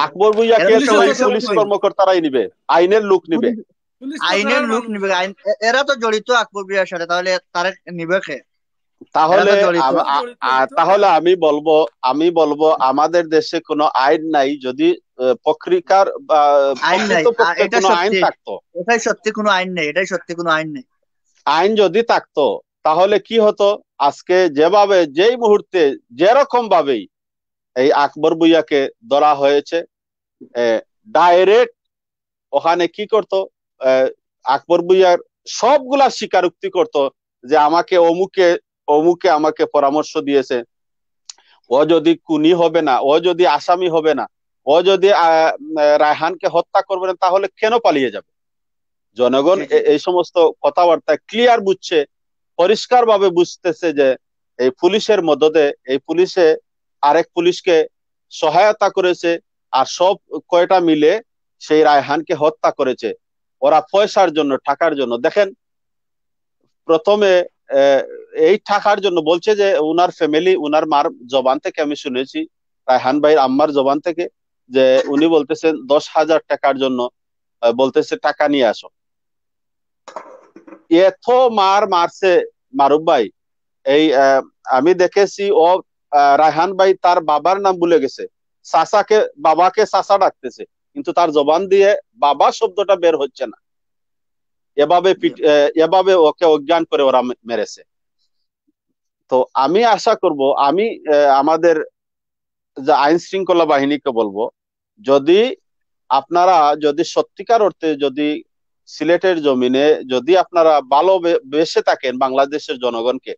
আকবর ভুইয়াকে ওই পুলিশ কর্মকর্তারাই নিবে, আইনের লোক নিবে, আইনের লোক নিবে। এরা তো জড়িত আকবর ভুইয়ার সাথে, তাহলে তারা নিবে কে? তাহলে তাহলে আমি বলবো আমাদের দেশে কোনো আইন নাই। যদি প্রকৃতির আইন নাই, এটা কোনো আইন সত্যি, থাকতো, এটাই সত্যি কোনো আইন নেই, এটাই সত্যি কোনো আইন নেই। আইন যদি থাকতো তাহলে কি হতো, আজকে যেভাবে, যেই মুহূর্তে, যেরকম ভাবেই এই আকবর ভুইয়াকে ধরা হয়েছে, ডাইরেক্ট ওখানে কি করতো, আকবর ভুইয়ার সবগুলা স্বীকারোক্তি করতো যে আমাকে অমুকে অমুকে আমাকে পরামর্শ দিয়েছে, ও যদি খুনি হবে না, ও যদি আসামি হবে না, ও যদি রায়হানকে হত্যা করবে না, তাহলে কেন পালিয়ে যাবে? জনগণ এই সমস্ত কথাবার্তা ক্লিয়ার বুঝছে, পরিষ্কার ভাবে বুঝতেছে যে এই পুলিশের মদদে, এই পুলিশে আরেক পুলিশকে সহায়তা করেছে, আর সব কয়টা মিলে সেই রায়হানকে হত্যা করেছে ওরা পয়সার জন্য, টাকার জন্য। দেখেন, প্রথমে এই টাকার জন্য বলছে যে উনার ফ্যামিলি, উনার মার জবান থেকে আমি শুনেছি, রায়হান ভাইয়ের আম্মার জবান থেকে, যে উনি বলতেছেন 10,000 টাকার জন্য বলতেছে টাকা নিয়ে আসো। এত মারছে মারুফ ভাই। এই আমি দেখেছি, ও রায়হান ভাই তার বাবার নাম ভুলে গেছে, বাবাকে চাচা ডাকতেছে, কিন্তু তার জবান দিয়ে বাবা শব্দটা বের হচ্ছে না। এভাবে ওকে অজ্ঞান করে ওরা মেরেছে। তো আমি আশা করব, আমি আমাদের যে আইন শৃঙ্খলা বাহিনীকে বলবো, যদি আপনারা যদি সত্যিকার অর্থে যদি সিলেটের জমিনে যদি আপনারা ভালোবেসে থাকেন বাংলাদেশের জনগণকে,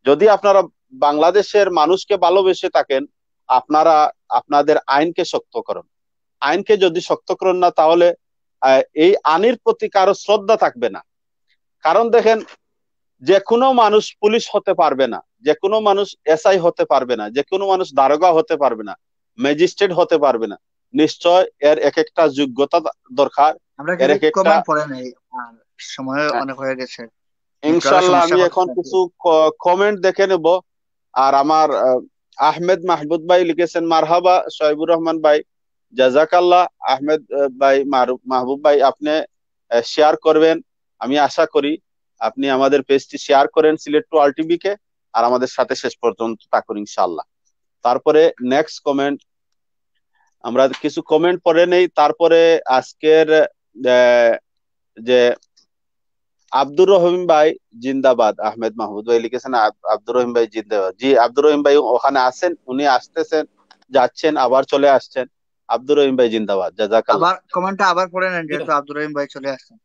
যদি আপনারা বাংলাদেশের মানুষকে ভালোবেসে থাকেন, আপনারা আপনাদের আইনকে শক্ত করুন। আইনকে যদি শক্ত করুন না, তাহলে এই আইনের প্রতি কারো শ্রদ্ধা থাকবে না। কারণ দেখেন, যে কোনো মানুষ পুলিশ হতে পারবে না, যে কোনো মানুষ এসআই হতে পারবে না, যে কোনো মানুষ দারোগা হতে পারবে না, ম্যাজিস্ট্রেট হতে পারবে না। নিশ্চয় এর এক একটা যোগ্যতা দরকার, এর এক একটা। সময় অনেক হয়ে গেছে, ইনশাআল্লাহ আমি এখন কিছু কমেন্ট দেখে নেব। আর আমার আহমেদ মাহবুব ভাই লিখেছেন মারহাবা শোয়েবুর রহমান ভাই, জাজাকাল্লাহ। আহমেদ ভাই, মাহবুব ভাই, আপনি শেয়ার করবেন, আমি আশা করি আপনি আমাদের পেজটি শেয়ার করেন সিলেট টু অল টিভি কে, আর আমাদের সাথে শেষ পর্যন্ত থাকুন ইনশাআল্লাহ। তারপরে নেক্সট কমেন্ট, আমরা কিছু কমেন্ট পড়ে নেই। তারপরে আজকের যে আব্দুর রহিম ভাই জিন্দাবাদ, আহমেদ মাহমুদ ভাই লিখেছেন আব্দুর রহিম ভাই জিন্দাবাদ। জি, আব্দুর রহিম ভাই ওখানে আছেন, উনি আসতেছেন, যাচ্ছেন, আবার চলে আসছেন। আব্দুর রহিম ভাই জিন্দাবাদ, জাযাকাল্লাহ। আবার কমেন্টটা আবার পড়ে নেন, যেহেতু আব্দুর রহিম ভাই চলে আসছেন।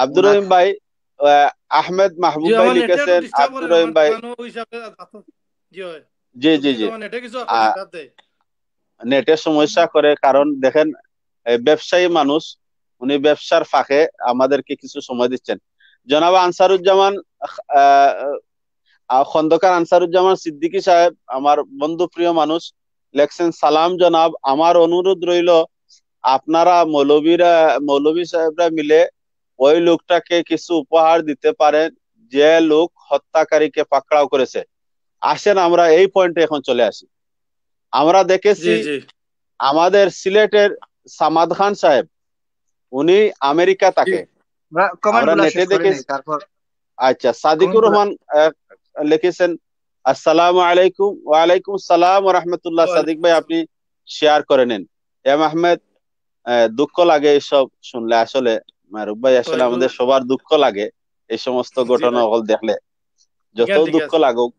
আব্দুর রহিম ভাই, আহমেদ মাহবুব ভাই আমার নেটে লিখেছেন ডিস্টার্ব আব্দুর করে, রহিম আমার ভাই। কানো হিসাবে জি হয় জি জি দুঃখিত, জি, আমার নেটে কিছু একটা ডিস্টার্ব দেয়। নেটের সমস্যা করে, কারণ দেখেন ব্যবসায়ী মানুষ, উনি ব্যবসার ফাঁকে আমাদেরকে কিছু সময় দিচ্ছেন। জনাব আনসারুজ্জামান খন্দকার আনসারুজ্জামান সিদ্দিকী সাহেব, আমার বন্ধু প্রিয় মানুষ, লেখছেন সালাম জনাব, আমার অনুরোধ রইল আপনারা মৌলবী সাহেবরা মিলে ওই লোকটাকে কিছু উপহার দিতে পারেন যে লোক হত্যাকারীকে পাকড়াও করেছে। আসেন আমরা এই পয়েন্টে এখন চলে আসি। আমরা দেখেছি জি জি আমাদের সিলেটের সামাদ খান সাহেব, উনি আমেরিকা থাকে, কমেন্ট আমরা গুলা নেটে শেষ করে দেখেছি। নেই, তারপর আচ্ছা, সাদিকুর কমেন্ট গুলা। রহমান লিখেছেন আসসালামু আলাইকুম। ওয়ালাইকুম সালাম ওয়া রাহমাতুল্লাহ। সাদিক ভাই, আপনি শেয়ার করে নেন। এম আহমেদ, দুঃখ লাগে এসব শুনলে, আসলে মারুফ ভাই, আসলে আমাদের সবার দুঃখ লাগে এই সমস্ত ঘটনা দেখলে, যত দুঃখ লাগুক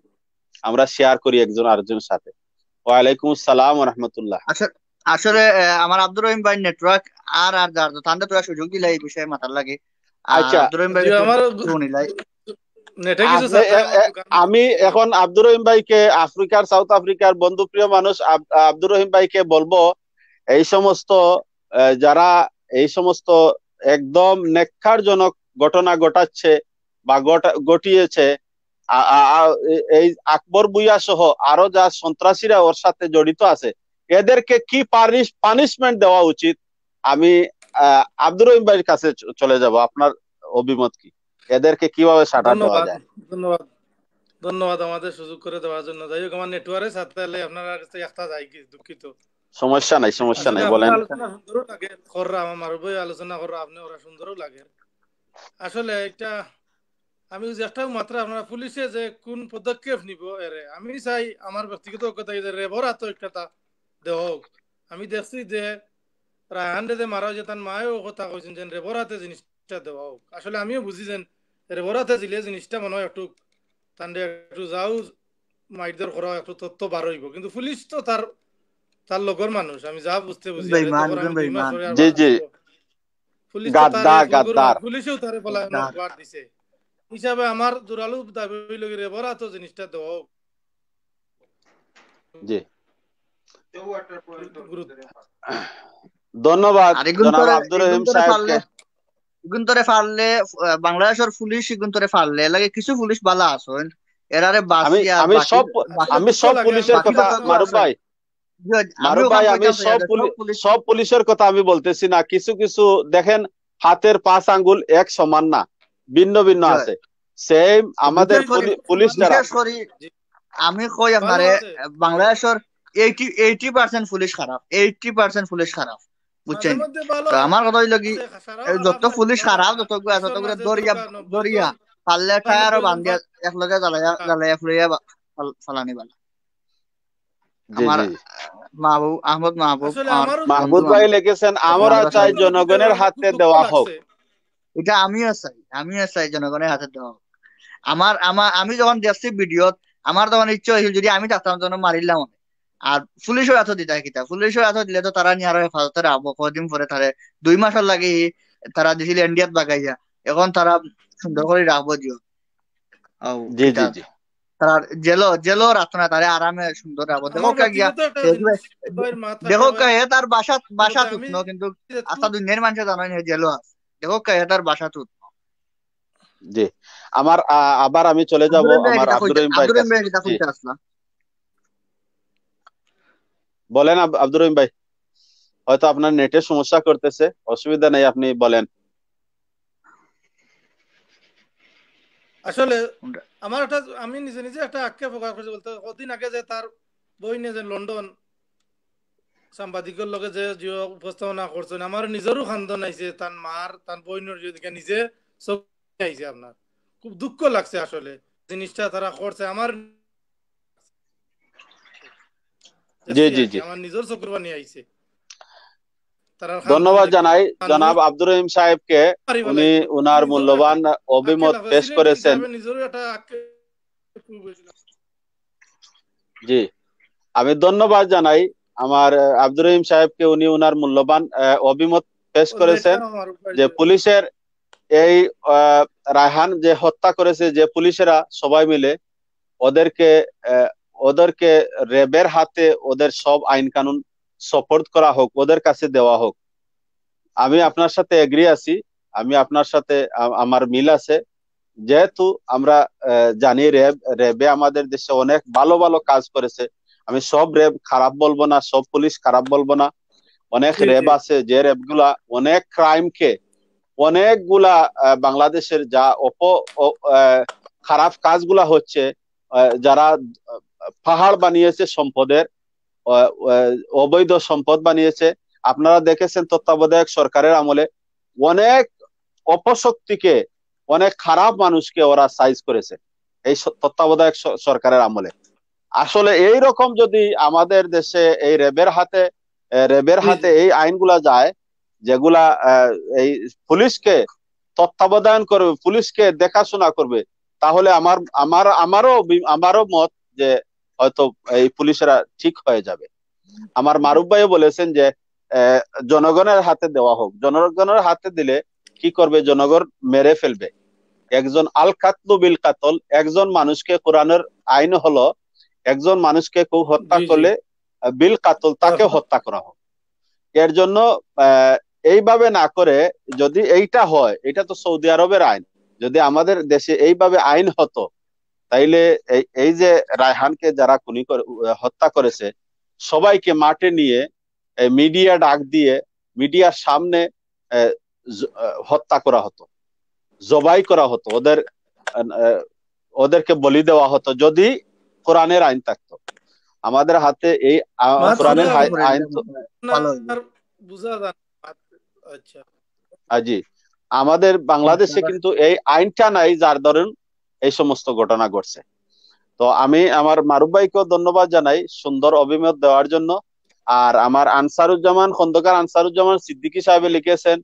আমরা শেয়ার করি একজন আরেকজনের সাথে। ওয়ালাইকুম আসসালাম ওয়া রাহমাতুল্লাহ। আসলে আমার আব্দুর রহিম ভাই নেটওয়ার্ক আর আর যার ঠান্ডা তোরা সুযোগ দিলাই এই বিষয়ে মাথার লাগে। আর আচ্ছা, আব্দুর রহিম ভাই আমার নিলাই নেটে কিছু ছাত্র আমি এখন আব্দুর রহিম ভাইকে, আফ্রিকার, সাউথ আফ্রিকার বন্ধু প্রিয় মানুষ আব্দুর রহিম ভাইকে বলবো, এই সমস্ত যারা এই সমস্ত একদম নেককারজনক ঘটনা ঘটাচ্ছে বা ঘটিয়েছে, এই আকবর বুইয়া সহ আরো যা সন্ত্রাসীরা ওর সাথে জড়িত আছে, এদেরকে কি পানিশমেন্ট দেওয়া উচিত? আমি আব্দুর রহিম ভাইয়ের কাছে চলে যাব, আপনার অভিমত কি? এদেরকে কিভাবে সাজা দেওয়া ধন্যবাদ যায়? ধন্যবাদ ধন্যবাদ আমাদের সুযোগ করে দেওয়ার জন্য। যাই হোক, আমার নেটওয়ার্কে ছাড়তে হলে আপনারা কাছে একটা যাই কি দুঃখিত। সমস্যা নাই, সমস্যা আসলে নাই, আপনার বলেন। আলোচনা সুন্দরও লাগে, খররা আমার মারুবই আলোচনা কররা, আপনি ওরা সুন্দরও লাগে। আসলে এটা আমি চেষ্টা মাত্র আপনারা পুলিশে যে কোন পদক্ষেপ নিব এরে আমি চাই, আমার ব্যক্তিগত অভিজ্ঞতা যে রেবর হাতে একটা দেহ। আমি দেখছি যে রায়হান্ডে যে মারা হয়েছে তার মায়েও কথা কইছেন যে রেবর হাতে জিনিসটা দেওয়া হোক। আসলে আমিও বুঝি যে রেবর হাতে দিলে জিনিসটা মনে হয় একটু তান্ডে একটু যাও মাইদের করা একটু তথ্য বার হইব, কিন্তু পুলিশ তো তার তার লগর মানুষ, আমি যা বুঝতে বুঝি আর বেঈমান, তখন আমি 2 মাস বেঈমান। পরে জি জি, পুলিশ তো তার গাদ্দার লগর গাদ্দার। পুলিশেও তারে পলায়ন বার দিছে হিসাবে আমার জোরালো দাবি হইল রেবর হাতে জিনিসটা দেওয়া হোক। জি, ধন্যবাদ আর এগুন জনাব তোরে আব্দুর এগুন রহিম তোরে সাহেবকে। পারলে এগুন তোরে পারলে বাংলাদেশের পুলিশ এগুন তোরে পারলে লাগে কিছু পুলিশ বালা আছেন এরারে আমি বাসি আর আমি বাকি সব বাকি আমি সব লাগে, পুলিশের বাকি কথা, যতগুলো মারুফ আছে ভাই, আমিও কাম আমি কইতাম চাই সব সব পুলিশ সব পুলিশের কথা আমি বলতেছি না। কিছু কিছু দেখেন, হাতের 5 আঙ্গুল এক সমান না, ভিন্ন ভিন্ন আছে। সেম আমাদের পুলিশ যারা, বিশেষ করে আমি কই ভালো আপনারে আছে বাংলাদেশের 80% পুলিশ খারাপ, 80% পুলিশ খারাপ, মাঝে বুঝছেন? মধ্যে ভালো তো আমার কথা হইলো কি আছে, খারাপ খারাপ যত নাই, পুলিশ ভালো খারাপ না। যতগুলো আছে 100 ততগুলো মাঝে দরিয়া দরকার 90 দরিয়া জন পারলে বা টায়ারও 90 জন বান্ধিয়া এক লগে জ্বালাইয়া জ্বালাইয়া ফুরাইয়া ফালানি বালা। জি আমার জি, মাহবুব আহমদ মাহবুব আসলে আমার আমারও বন্ধু মাহবুব ভাই মানুষ, লিখেছেন আমরা আমরা চাই সবাই জনগণের আমার খুব হাতে দুঃখ দেওয়া হোক। লাগছে। এটা আমিও চাই জনগণের হাতে দেওয়া হোক। আমার আমার আমি যখন দেখছি ভিডিও আমার তখন ইচ্ছে হয়েছিল যদি আমি থাকতাম তখন মারিলাম অনেক। আর পুলিশও এত দিতা কিতা, পুলিশও এত দিলে তো তারা নিয়ে আরো হেফাজতে রাখবো, কদিন পরে তারে 2 মাসের লাগে তারা দিছিল ইন্ডিয়াত বাগাইয়া, এখন তারা সুন্দর করে রাখবো দিও। ও জি কিতা জি জি, তারা জেলও রাখতো না, তারে আরামে সুন্দর রাখবো। দেখো আমার কা গিয়া ব্যক্তিগত একটা জিনিস ভাইয়ের মা থাকে দেখো কা ভাই, হে তার বাসা আমি তুতনো, কিন্তু যেটুকু আস্থা দুনিয়ার মানুষে জানো না জেলও আছে। দেখো কা হে তার বাসা তুত। জি। আমার আবার আমি চলে যাব আমার আব্দুর রহিম ভাইয়ের আব্দুর রহিম কাছে। ভাই কিতা জি, কইতে আসলা? বলেন আব্দুর রহিম ভাই, হয়তো আপনার নেটের সমস্যা করতেছে, অসুবিধা নেই, আপনি বলেন। আসলে কোনটা? আমার একটা আমি নিজে নিজে একটা আক্ষেপ প্রকাশ করছি বলতে কদিন আগে যে তার বই নিয়ে যে লন্ডন সাংবাদিকের লগে যে যে উপস্থাপনা করছেন আমার নিজেরও খান্দন আইছে তার মার তার বইনের যদি নিজে সব আইছে আপনার খুব দুঃখ লাগছে আসলে জিনিসটা তারা করছে আমার জি জি জি আমার নিজের চকুর পানি আইছে তারা ধন্যবাদ জানাই জনাব আব্দুর রহিম সাহেবকে, উনি উনার মূল্যবান অভিমত পেশ করেছেন। নিজেরও একটা জি, আমি ধন্যবাদ জানাই আমার আব্দুর রহিম সাহেবকে, উনি উনার মূল্যবান অভিমত পেশ করেছেন যে পুলিশের এই রায়হান যে হত্যা করেছে যে পুলিশেরা সবাই মিলে ওদেরকে ওদেরকে র্যাবের হাতে ওদের সব আইন কানুন সাপোর্ট করা হোক, ওদের কাছে দেওয়া হোক। আমি আপনার সাথে এগ্রি আছি, আমি আপনার সাথে আমার মিল আছে। যেহেতু আমরা জানি র্যাবে আমাদের দেশে অনেক ভালো ভালো কাজ করেছে। আমি সব র্যাব খারাপ বলবো না, সব পুলিশ খারাপ বলবো না। অনেক র্যাব আছে যে র্যাব গুলা অনেক ক্রাইমকে, অনেকগুলা বাংলাদেশের যা খারাপ কাজগুলা হচ্ছে, যারা পাহাড় বানিয়েছে সম্পদের, অবৈধ সম্পদ বানিয়েছে। আপনারা দেখেছেন তত্ত্বাবধায়ক সরকারের আমলে অনেক অপশক্তিকে, অনেক খারাপ মানুষকে ওরা সাইজ করেছে এই তত্ত্বাবধায়ক সরকারের আমলে। আসলে এই রকম যদি আমাদের দেশে এই র্যাবের হাতে এই আইনগুলা যায়, যেগুলা এই পুলিশকে তত্ত্বাবধান করবে, পুলিশকে দেখাশোনা করবে, তাহলে আমারও মত যে হয়তো এই পুলিশেরা ঠিক হয়ে যাবে। আমার মারুফ ভাইও বলেছেন যে জনগণের হাতে দেওয়া হোক। জনগণের হাতে দিলে কি করবে? জনগণ মেরে ফেলবে। একজন আল কাতলু বিল কাতল, একজন মানুষকে, কোরআনের আইন হলো একজন মানুষকে কেউ হত্যা করলে বিল কাতল, তাকে হত্যা করা হোক। এর জন্য এইভাবে না করে যদি এইটা হয়, এটা তো সৌদি আরবের আইন, যদি আমাদের দেশে এইভাবে আইন হতো, তাইলে এই যে রায়হানকে যারা হত্যা করেছে সবাইকে মাঠে নিয়ে মিডিয়া ডাক দিয়ে মিডিয়ার সামনে হত্যা করা হতো, জবাই করা হতো, ওদেরকে বলি দেওয়া হতো, যদি কোরআনের আইন থাকতো আমাদের হাতে। এই কোরআনের আইন জি, আমাদের বাংলাদেশে কিন্তু এই আইনটা নাই, যার ধরুন এই সমস্ত ঘটনা ঘটছে। তো আমি আমার মারুফ ভাইকেও ধন্যবাদ জানাই সুন্দর অভিমত দেওয়ার জন্য। আর আমার খন্দকার আনসারুজ্জামান সিদ্দিকী সাহেব লিখেছেন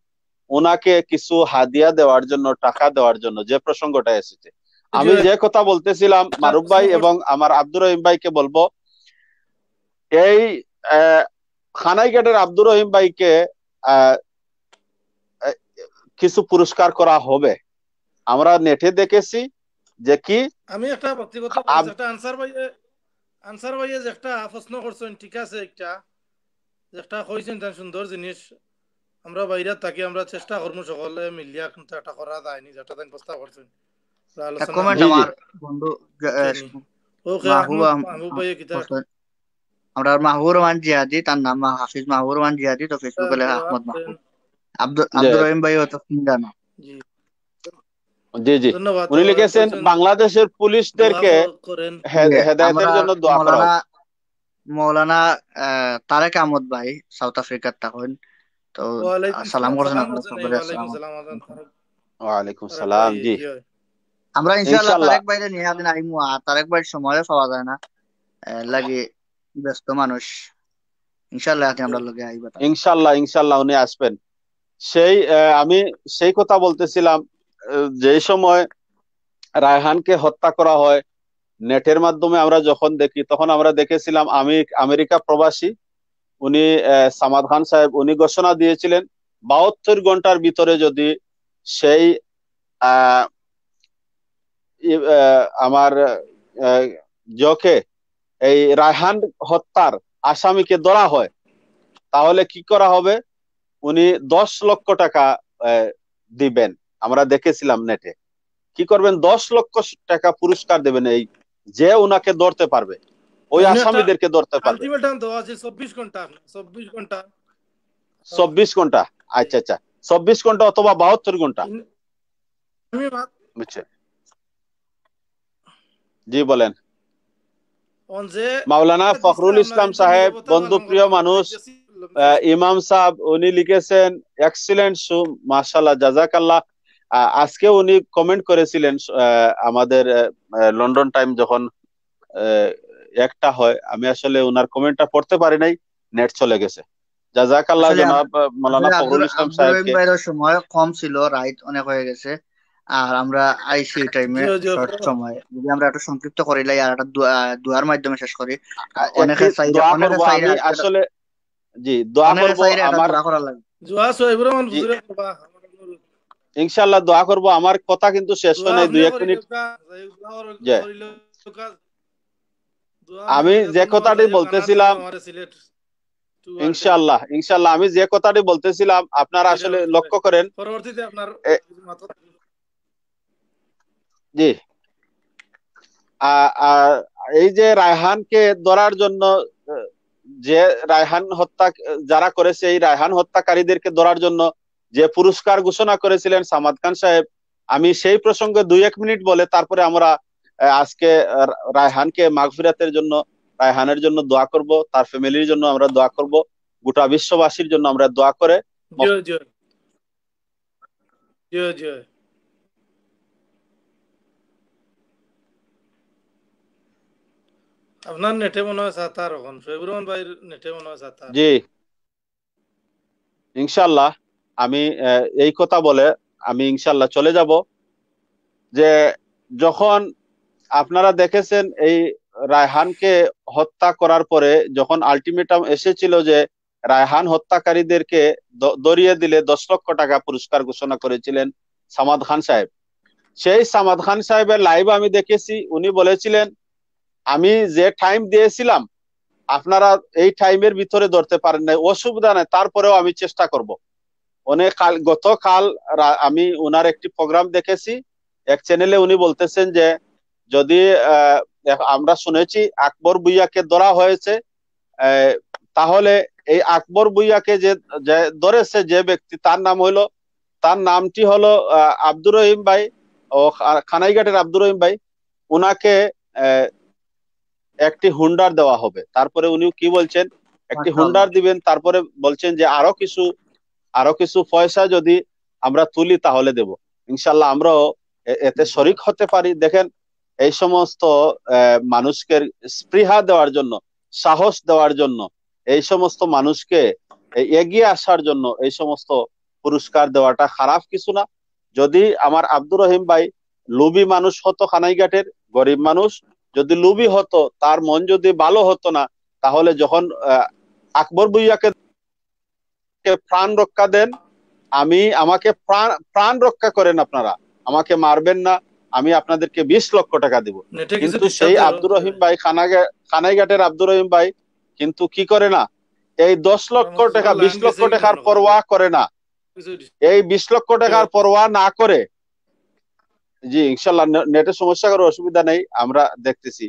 ওনাকে কিছু হাদিয়া দেওয়ার জন্য, টাকা দেওয়ার জন্য, যে প্রসঙ্গটা এসেছে। আমি যে কথা বলতেছিলাম মারুফ ভাই এবং আমার আব্দুর রহিম ভাইকে বলবো, এই খানাইঘাটের আব্দুর রহিম ভাইকে কিছু পুরস্কার করা হবে। আমরা নেটে দেখেছি যে কি, আমি একটা ব্যক্তিগত একটা আনসার ভাইয়ে যে একটা প্রশ্ন করছেন, ঠিক আছে, একটা কইছেন তার সুন্দর জিনিস। আমরা বাইরে থাকি, আমরা চেষ্টা করবো সকলে মিলিয়া কিন্তু একটা করা যায়নি, যেটা তাই প্রস্তাব করছেন আমরা মাহবুব রহমান জিহাদি, তার নাম হাফিজ মাহবুব রহমান জিহাদি, তো ফেসবুকে লেখা আহমদ মাহবুব। আব্দুর রহিম ভাই হয়তো চিন্তা না। জি জি, উনি লিখেছেন বাংলাদেশের পুলিশদেরকে হেদায়েতের জন্য দোয়া করা হোক। মৌলানা তারেক আহমদ ভাই সাউথ আফ্রিকার তখন, তো সালাম করছেন। ওয়ালাইকুম সালাম। জি, আমরা ইনশাআল্লাহ তারেক ভাইরে নিয়ে একদিন আইমু। আর তারেক ভাই সময় পাওয়া যায় না, লাগি ব্যস্ত মানুষ। ইনশাআল্লাহ আমরা লগে আইবা। ইনশাআল্লাহ উনি আসবেন। আমি সেই কথা বলতেছিলাম, যে সময় রায়হানকে হত্যা করা হয় নেটের মাধ্যমে আমরা যখন দেখি, তখন আমরা দেখেছিলাম আমেরিকা প্রবাসী উনি সামাদ খান সাহেব, উনি ঘোষণা দিয়েছিলেন 72 ঘন্টার ভিতরে যদি সেই আমার জকে এই রায়হান হত্যার আসামিকে ধরা হয়, তাহলে কি করা হবে, উনি 10 লক্ষ টাকা দিবেন। আমরা দেখেছিলাম নেটে কি করবেন, 10 লক্ষ টাকা পুরস্কার দেবেন এই যে উনাকে ধরতে পারবে, ওই আসামিদেরকে ধরতে পারবে। 24 ঘন্টা, আচ্ছা 24 ঘন্টা অথবা 72 ঘন্টা, বুঝছেন? জি বলেন। যে মাওলানা ফখরুল ইসলাম সাহেব বন্ধু প্রিয় মানুষ, ইমাম সাহেব উনি লিখেছেন এক্সিলেন্ট শো, মাশাআল্লাহ, জাযাকাল্লাহ। আজকে উনি কমেন্ট করেছিলেন আমাদের লন্ডন টাইম যখন একটা হয়, আমি আসলে ওনার কমেন্টটা পড়তে পারি নাই, নেট চলে গেছে। জাযাকাল্লাহ আসলে জনাব মাওলানা ফখরুল ইসলাম আব্দুর রহিম সাহেবকে। ভাইয়ের সময় কম ছিল, রাইট অনেক হয়ে গেছে। আর আমরা আইসি এই টাইমে জিও জিও শর্ট সময়, যদি আমরা একটু সংক্ষিপ্ত করিলাই আর একটা দুয়ার মাধ্যমে শেষ করি। একটি অনেকে চাইরে দোয়া অনেকে করব চাইরে আমি আজকে আসলে, জি দোয়া অনেকে করব চাইরে একটা আমার, দোয়া করা লাগবে। জুয়া সোহেবুর রহমান জি হুজুরে করবা আমার অনুরোধ। ইনশাআল্লাহ দোয়া করব। আমার কথা কিন্তু শেষ দোয়া হয় নাই, দুই আপনিও এক করি মিনিট। লোকা যাই দোয়া যে করিল লোকা দোয়া আমি মাঙ্গিলে যে জন্য কথাটি যাইও কানার যাইও বলতেছিলাম, আমারে সিলেট টু ওয়ার্ল্ডে ইনশাআল্লাহ ইনশাআল্লাহ আমি যে কথাটি বলতেছিলাম আপনারা এইটা আসলে হইতে লক্ষ্য করেন। পরবর্তীতে আপনার এ- মাথা জি এই যে রায়হানকে ধরার জন্য, আহ, যে রায়হান হত্যা যারা করেছে, এই রায়হান হত্যাকারীদেরকে ধরার জন্য যে পুরস্কার ঘোষণা করেছিলেন সামাদ খান সাহেব, আমি সেই প্রসঙ্গে দুই এক মিনিট বলে তারপরে আমরা আজকে রায়হানকে মাগফিরাতের জন্য, রায়হানের জন্য দোয়া করব, তার ফ্যামিলির জন্য আমরা দোয়া করব, গোটা বিশ্ববাসীর জন্য আমরা দোয়া করে। জিও জিও জিও জিও আপনার নেটে মনে হয় সাতার এখন সোহেবুর রহমান ভাইয়ের নেটে মনে হয় সাতার। জি ইনশাল্লাহ আমি এই কথা বলে আমি ইনশাল্লাহ চলে যাব যে যখন আপনারা দেখেছেন এই রায়হানকে হত্যা করার পরে যখন আলটিমেটাম এসেছিল যে রায়হান হত্যাকারীদেরকে ধরিয়ে দিলে 10 লক্ষ টাকা পুরস্কার ঘোষণা করেছিলেন সামাদ খান সাহেব। সেই সামাদ খান সাহেবের লাইভ আমি দেখেছি, উনি বলেছিলেন আমি যে টাইম দিয়েছিলাম আপনারা এই টাইমের ভিতরে ধরতে পারেন নাই, অসুবিধা নাই, তারপরেও আমি চেষ্টা করব। অনেক গতকাল আমি ওনার একটি প্রোগ্রাম দেখেছি এক চ্যানেলে, উনি বলতেছেন যে যদি আমরা শুনেছি আকবর ভুইয়াকে ধরা হয়েছে, তাহলে এই আকবর ভুইয়াকে যে ধরেছে যে ব্যক্তি, তার নামটি হলো আব্দুর রহিম ভাই, ও খানাইঘাটের আব্দুর রহিম ভাই। উনাকে একটি হুন্ডার দেওয়া হবে। তারপরে উনি কি বলছেন, একটি হুন্ডার মাশাআল্লাহ। দিবেন, তারপরে বলছেন যে আরো কিছু পয়সা যদি আমরা তুলি তাহলে দেব। ইনশাল্লাহ আমরাও এতে শরিক হতে পারি। দেখেন এই সমস্ত মানুষকে স্পৃহা দেওয়ার জন্য, সাহস দেওয়ার জন্য, এই সমস্ত মানুষকে এগিয়ে আসার জন্য এই সমস্ত পুরস্কার দেওয়াটা খারাপ কিছু না। যদি আমার আব্দুর রহিম ভাই লুবি মানুষ হতো, খানাইঘাটের গরিব মানুষ, যদি লুবি হতো, তার মন যদি ভালো হতো না, তাহলে যখন আকবর ভুইয়াকে প্রাণ রক্ষা দেন, আমাকে প্রাণ রক্ষা করেন, আপনারা আমাকে মারবেন না, আমি আপনাদেরকে 20 লক্ষ টাকা দিব। নেটে কিছু কিন্তু ডিস্টার্ব সেই দিল আব্দুর রহিম ভাই, খানাইঘাটের আব্দুর রহিম ভাই কিন্তু কি করে না, এই 10 লক্ষ টাকা, লাইন 20 লক্ষ গেছে কি টাকার মনে করেন পরোয়া করে না, কিছু এই 20 লক্ষ টাকার পরোয়া না করে, জি ইনশাল্লাহ নেটের সমস্যা করে অসুবিধা নেই, আমরা দেখতেছি।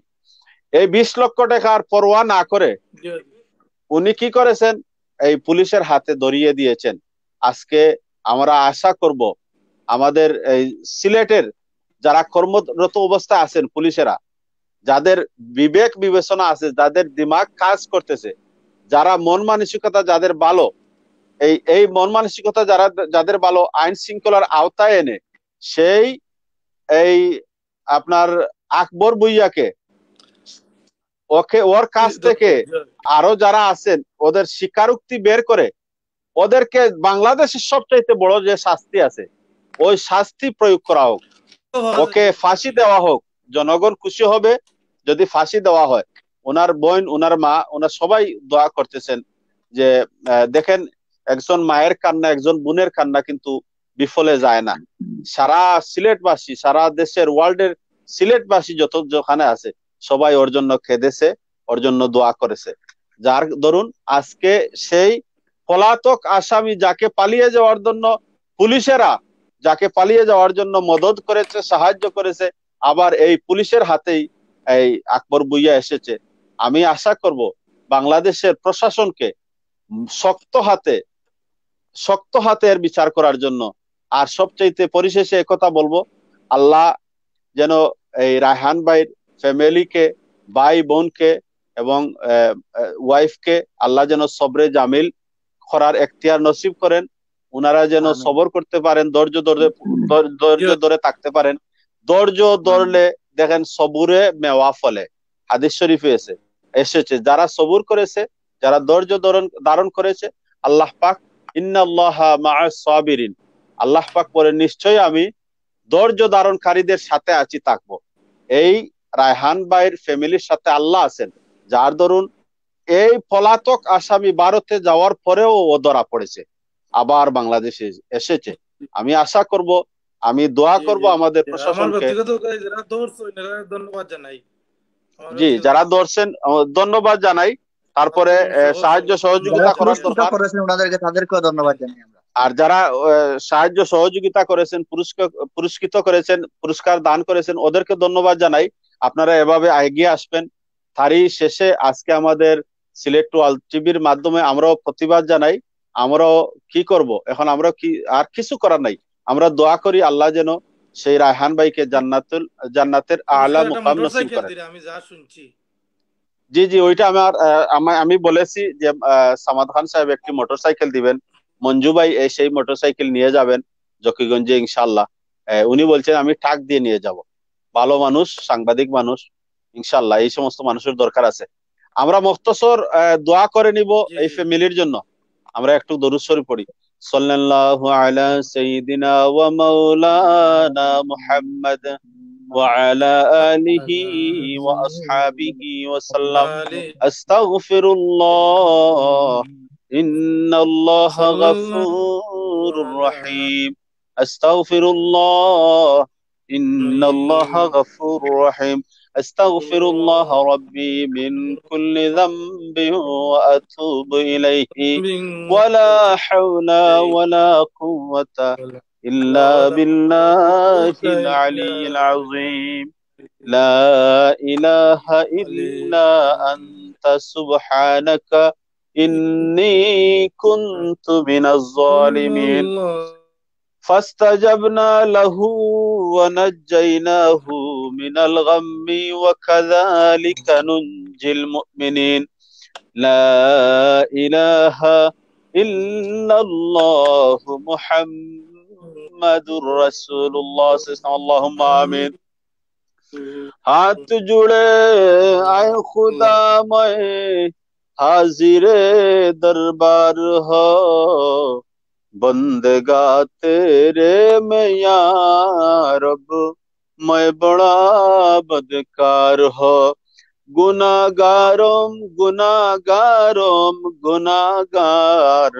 এই 20 লক্ষ টাকার পরোয়া না করে উনি কি করেছেন, এই পুলিশের হাতে ধরিয়ে দিয়েছেন। আজকে আমরা আশা করব আমাদের এই সিলেটের যারা কর্মরত অবস্থায় আছেন পুলিশেরা, যাদের বিবেক বিবেচনা আছে, যাদের দিমাগ কাজ করতেছে, যারা মন মানসিকতা যাদের ভালো, এই মন মানসিকতা যাদের ভালো, আইন শৃঙ্খলার আওতায় এনে সেই এই আপনার আকবর ভুইয়াকে, ওর কাছ থেকে আরো যারা আছেন ওদের স্বীকারোক্তি বের করে ওদেরকে বাংলাদেশের সবচাইতে বড় যে শাস্তি আছে ওই শাস্তি প্রয়োগ করা হোক, ওকে ফাঁসি দেওয়া হোক। জনগণ খুশি হবে যদি ফাঁসি দেওয়া হয়। ওনার বোন, ওনার মা, ওনার সবাই দোয়া করতেছেন যে দেখেন একজন মায়ের কান্না, একজন বোনের কান্না কিন্তু বিফলে যায় না। সারা সিলেটবাসী, সারা দেশের ওয়ার্ল্ডের সিলেটবাসী যত যেখানে আছে সবাই ওর জন্য কেঁদেছে, ওর জন্য দোয়া করেছে। যার দরুন আজকে সেই পলাতক আসামি যাকে পালিয়ে যাওয়ার জন্য পুলিশেরা, যাকে পালিয়ে যাওয়ার জন্য মদদ করেছে, সাহায্য করেছে, আবার এই পুলিশের হাতেই এই আকবর ভুইয়া এসেছে। আমি আশা করব বাংলাদেশের প্রশাসনকে শক্ত হাতে এর বিচার করার জন্য। আর সবচাইতে পরিশেষে একথা বলবো, আল্লাহ যেন এই রায়হান ভাইয়ের ফ্যামিলিকে, ভাই বোনকে এবং ওয়াইফকে আল্লাহ যেন সবরে জামিল করার এখতিয়ার নসিব করেন। উনারা যেন আমিন। সবর করতে পারেন, ধৈর্য ধরে থাকতে পারেন। ধৈর্য ধরলে দেখেন সবুরে মেওয়া ফলে, হাদিস শরীফে এসেছে যারা সবুর করেছে, যারা ধৈর্য ধারণ করেছে, আল্লাহ পাক ইন্নাল্লাহা মাআস সাবিরিন, আল্লাহ পাক বলেন নিশ্চয়ই আমি ধৈর্য ধারণকারীদের সাথে আছি, থাকবো। এই রায়হান ভাইয়ের ফ্যামিলির সাথে আল্লাহ আছেন, যার দরুন এই পলাতক আসামি ভারতে যাওয়ার পরেও ও ধরা পড়েছে, আবার বাংলাদেশে এসেছে। আমি আশা করব, আমি দোয়া করব আমাদের আমার প্রশাসনকে, ব্যক্তিগত যারা ধরছে ওনারা ধন্যবাদ জানাই। আমার জি ব্যক্তিগত যারা ধরছেন ধন্যবাদ জানাই। তারপরে সাহায্য সহযোগিতা যারা করার পুরস্কৃত দরকার। করেছেন ওনাদেরকে, তাদেরকেও ধন্যবাদ জানাই আমরা। আর যারা সাহায্য সহযোগিতা করেছেন, পুরস্কৃত করেছেন, পুরস্কার দান করেছেন, ওদেরকে ধন্যবাদ জানাই। আপনারা এভাবে এগিয়ে আসবেন। তারই শেষে আজকে আমাদের সিলেট ওয়াল টিভির মাধ্যমে আমরাও প্রতিবাদ জানাই। আমরাও কি করব এখন, আমরা কি আর কিছু করার নাই। আমরা দোয়া করি আল্লাহ যেন সেই রায়হান ভাইকে জান্নাতের আলা মুকাম নসিব মোটরসাইকেল করেন। দিলে আমি যা শুনছি, জি জি, ওইটা আমি বলেছি যে সামাদ খান সাহেব একটি মোটরসাইকেল দিবেন, মঞ্জু ভাই সেই মোটরসাইকেল নিয়ে যাবেন জকিগঞ্জে ইনশাল্লাহ। উনি বলছেন আমি ট্রাক দিয়ে নিয়ে যাব। ভালো মানুষ, সাংবাদিক মানুষ, ইনশাল্লাহ এই সমস্ত মানুষের দরকার আছে। আমরা মুখতসর দোয়া করে নিব এই ফ্যামিলির জন্য। আমরা একটু দরুদ শরীফ পড়ি। সাল্লাল্লাহু আলা সাইয়্যিদিনা ওয়া মাওলানা মুহাম্মদ وعلى آله وأصحابه وسلم. أستغفر الله إن الله غفور رحيم. أستغفر الله إن الله غفور رحيم. أستغفر الله ربي من كل ذنب وأتوب إليه ولا حول ولا قوة إلا بالله العلي العظيم. لا إله إلا أنت سبحانك إني كنت من الظالمين. فاستجبنا له ونجيناه من الغم وكذلك ننجي المؤمنين. لا إله إلا الله محمد رسول الله اللهم آمين. हाथ जुड़े आए खुदा मैं हाजिरे दरबार हो बंदगा तेरे में या रब मैं बड़ा बदकार हो गुनागारों गुनागार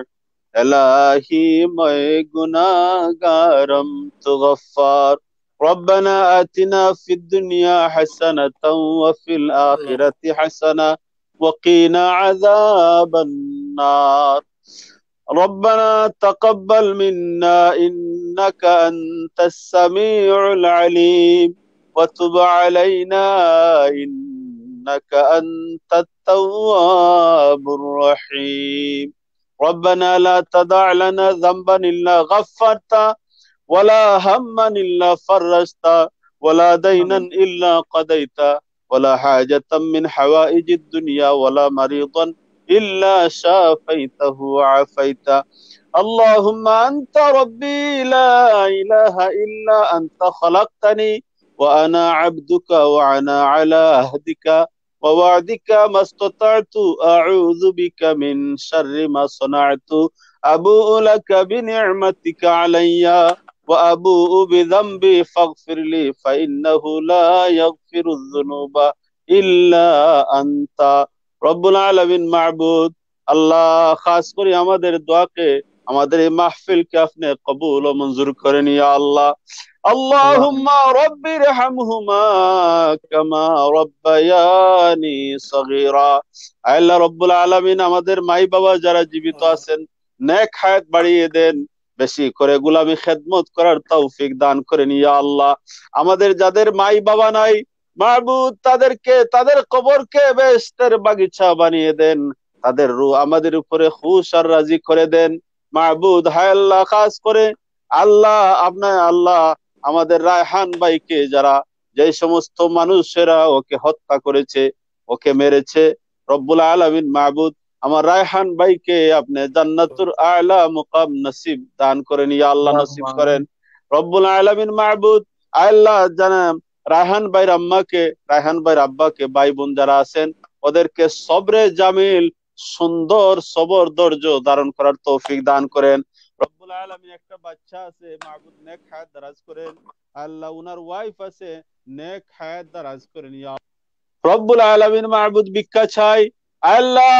इलाही मैं गुनागारम तू गफ्फार. ربنا آتنا في الدنيا حسنة وفي الآخرة حسنة وقنا عذاب النار. ربنا تقبل منا إنك أنت السميع العليم وتب علينا إنك أنت التواب الرحيم. ربنا لا تدع لنا ذنبا إلا غفرته ولا هما إلا فرجته ولا دينا إلا قضيته ولا حاجة من حوائج الدنيا ولا مريضا إلا شافيته وعافيته. اللهم أنت ربي لا إله إلا أنت خلقتني وأنا عبدك وأنا على عهدك ووعدك ما استطعت أعوذ بك من شر ما صنعت أبوء لك بنعمتك علي وأبوء بذنبي فاغفر لي فإنه لا يغفر الذنوب إلا أنت رب العالمين. মাবুদ আল্লাহ, খাস করে আমাদের দোয়াকে, আমাদের এই মাহফিলকে আপনি কবুল ও মঞ্জুর করেন ইয়া আল্লাহ। আল্লাহুম্মা রাব্বিরহামহুমা কামা রাব্বায়ানি সগীরা। আল্লাহ রব্বুল আলামিন আমাদের মাই বাবা যারা জীবিত আছেন নেক হায়াত বাড়িয়ে দেন, বেশি করে গোলামি খেদমত করার তৌফিক দান করেন ইয়া আল্লাহ। আমাদের যাদের মাই বাবা নাই মাবুদ, তাদেরকে, তাদের কবরকে বেহেশতের বাগিচা বানিয়ে দেন, তাদের রূহ আমাদের উপরে খুশ আর রাজি করে দেন মাবুদ। হায় আল্লাহ, খাস করে আল্লাহ আপনার আল্লাহ আমাদের রায়হান ভাইকে যারা যে সমস্ত মানুষেরা ওকে হত্যা করেছে, ওকে মেরেছে, রব্বুল আলামিন মাবুদ আমার রায়হান ভাইকে আপনি জান্নাতুল আলা মুকাম নসিব দান করেন, ইয়া আল্লাহ নসিব করেন রব্বুল আলামিন মাবুদ। আল্লাহ জানাম রায়হান ভাইয়ের আম্মাকে, রায়হান ভাইয়ের আব্বাকে, ভাই বোন যারা আছেন ওদেরকে সবরে জামিল, সুন্দর সবর ধৈর্য ধারণ করার তৌফিক দান করেন রব্বুল আলামিন। একটা বাচ্চা আছে মাবুদ, নেক হায়াত দারাজ করেন আল্লাহ। উনার ওয়াইফ আছে, নেক হায়াত দারাজ করেন ইয়া রব্বুল আলামিন মাবুদ। ভিক্ষা চাই আল্লাহ,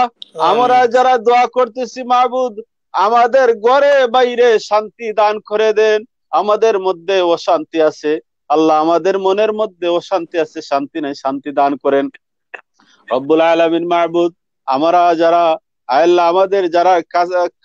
আমরা যারা দোয়া করতেছি মাবুদ আমাদের ঘরে বাইরে শান্তি দান করে দেন। আমাদের মধ্যে অশান্তি আছে আল্লাহ, আমাদের মনের মধ্যে অশান্তি আছে, শান্তি নাই, শান্তি দান করেন রব্বুল আলামিন মাবুদ। আমরা যারা আল্লাহ আমাদের যারা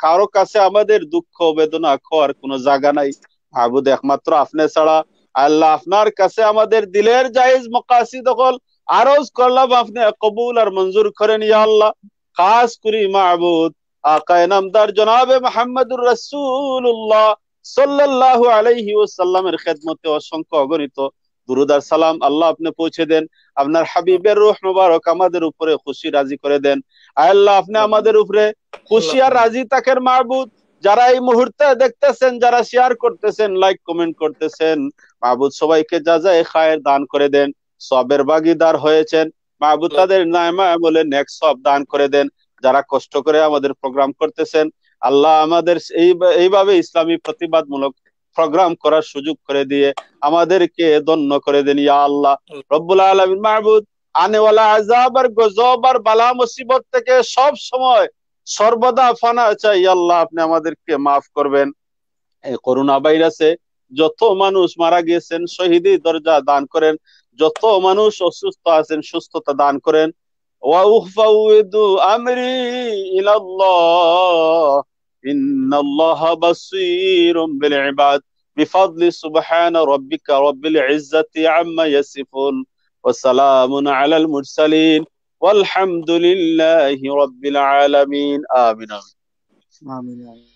কারো কাছে আমাদের দুঃখ বেদনা খাওয়ার কোনো জায়গা নাই মাবুদ, একমাত্র আপনি ছাড়া আল্লাহ। আপনার কাছে আমাদের দিলের জায়েজ মাকাসিদ হল আরজ করলাম, আপনি কবুল আর মঞ্জুর করেন ইয়া আল্লাহ। খাস করি মাবুদ আকায়ে নামদার জনাবে মুহাম্মদুর রাসূলুল্লাহ সাল্লাল্লাহু আলাইহি ওয়াসাল্লামের খেদমতে অসংখ্য অগণিত দুরুদ আর সালাম আল্লাহ আপনি পৌঁছে দেন। আপনার হাবিবের রূহ মুবারক আমাদের উপরে খুশি রাজি করে দেন আল্লাহ। আপনি আমাদের উপরে খুশি আর রাজি থাকেন মাবুদ। যারা এই মুহূর্তে দেখতেছেন, যারা শেয়ার করতেছেন, লাইক কমেন্ট করতেছেন মাবুদ, সবাইকে জাযায়ে খায়ের দান করে দেন। সবের ভাগীদার হয়েছেন মাবুদ, তাদের নামে বলে নেক সব দান করে দেন। যারা কষ্ট করে আমাদের প্রোগ্রাম করতেছেন আল্লাহ, আমাদের এইভাবে ইসলামী প্রতিবাদমূলক প্রোগ্রাম করার সুযোগ করে দিয়ে আমাদেরকে ধন্য করে দেন ইয়া আল্লাহ রব্বুল আলামিন মাবুদ। আনেওয়ালা আযাব আর গজব আর বালা মুসিবত থেকে সব সময় সর্বদা ফানা চাই আল্লাহ, আপনি আমাদেরকে মাফ করবেন। এই করোনা ভাইরাসে যত মানুষ মারা গিয়েছেন শহীদি দরজা দান করেন, যত মানুষ অসুস্থ আছেন সুস্থতা দান করেন। ওয়া উফাউদু আমরি ইলাল্লাহ ইন্নাল্লাহা বাসীরুম বিল ইবাদ বিফাদলি সুবহানা রাব্বিকা রাব্বিল ইজ্জাতি আম্মা ইয়াসিফুন ওয়া সালামুন আলাল মুরসালিন ওয়ালহামদুলিল্লাহি রাব্বিল আলামিন। আমিন আমিন। আমিন।